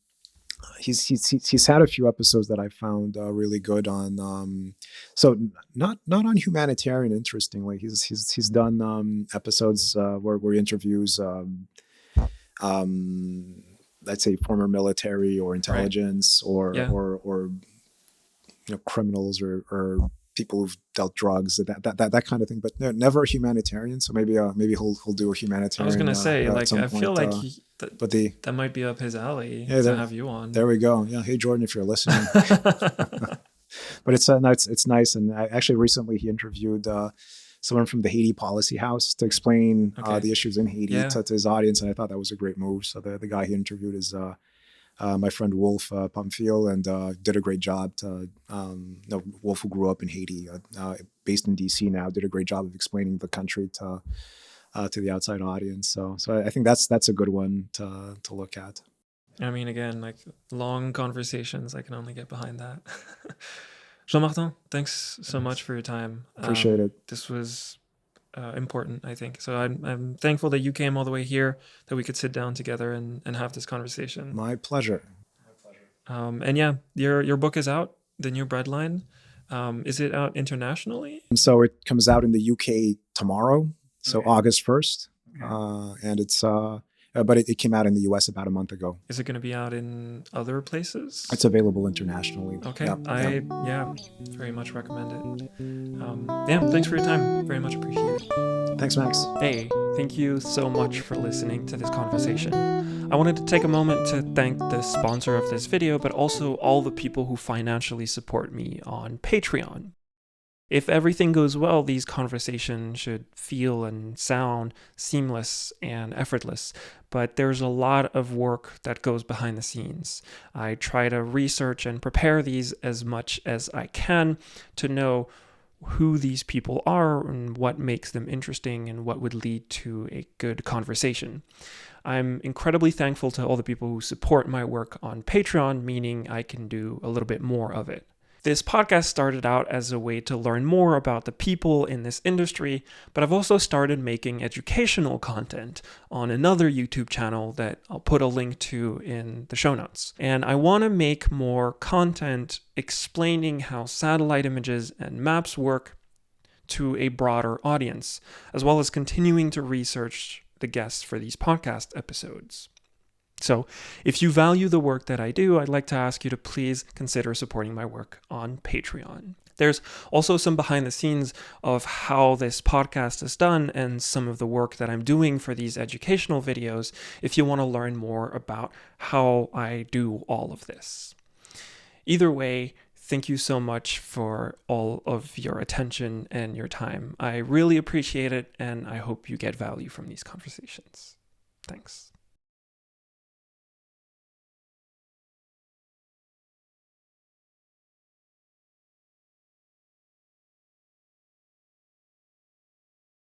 he's had a few episodes that I found really good on. So not on humanitarian. Interestingly, he's done episodes where he interviews um, let's say former military or Right. intelligence Yeah. or criminals or people who've dealt drugs, that kind of thing, but never a humanitarian. So maybe he'll do a I was humanitarian gonna say, at like, some I feel point. like But the that might be up his alley yeah, to have you on. there we go. Yeah, hey Jordan, if you're listening. But it's nice, and actually recently he interviewed someone from the Haiti Policy House to explain Okay. the issues in Haiti Yeah. to his audience, and I thought that was a great move. So the guy he interviewed is my friend Wolf Pumfield, and did a great job. Wolf, who grew up in Haiti, based in DC now, did a great job of explaining the country to the outside audience. So I think that's a good one to look at. I mean, again, like long conversations, I can only get behind that. Jean-Martin, thanks so much for your time. Appreciate it. This was important, I think. So I'm thankful that you came all the way here, that we could sit down together and have this conversation. My pleasure. And yeah, your book is out, the new Breadline. Is it out internationally? So it comes out in the UK tomorrow, so Okay. August 1st, Okay. and but it came out in the US about a month ago. Is it going to be out in other places? It's available internationally. Okay. Yeah. Very much recommend it. Yeah, thanks for your time. Very much appreciate it. Thanks, Max. Hey, thank you so much for listening to this conversation. I wanted to take a moment to thank the sponsor of this video, but also all the people who financially support me on Patreon. If everything goes well, these conversations should feel and sound seamless and effortless, but there's a lot of work that goes behind the scenes. I try to research and prepare these as much as I can to know who these people are and what makes them interesting and what would lead to a good conversation. I'm incredibly thankful to all the people who support my work on Patreon, meaning I can do a little bit more of it. This podcast started out as a way to learn more about the people in this industry, but I've also started making educational content on another YouTube channel that I'll put a link to in the show notes. And I want to make more content explaining how satellite images and maps work to a broader audience, as well as continuing to research the guests for these podcast episodes. So, if you value the work that I do, I'd like to ask you to please consider supporting my work on Patreon. There's also some behind the scenes of how this podcast is done and some of the work that I'm doing for these educational videos if you want to learn more about how I do all of this. Either way, thank you so much for all of your attention and your time. I really appreciate it, and I hope you get value from these conversations. Thanks.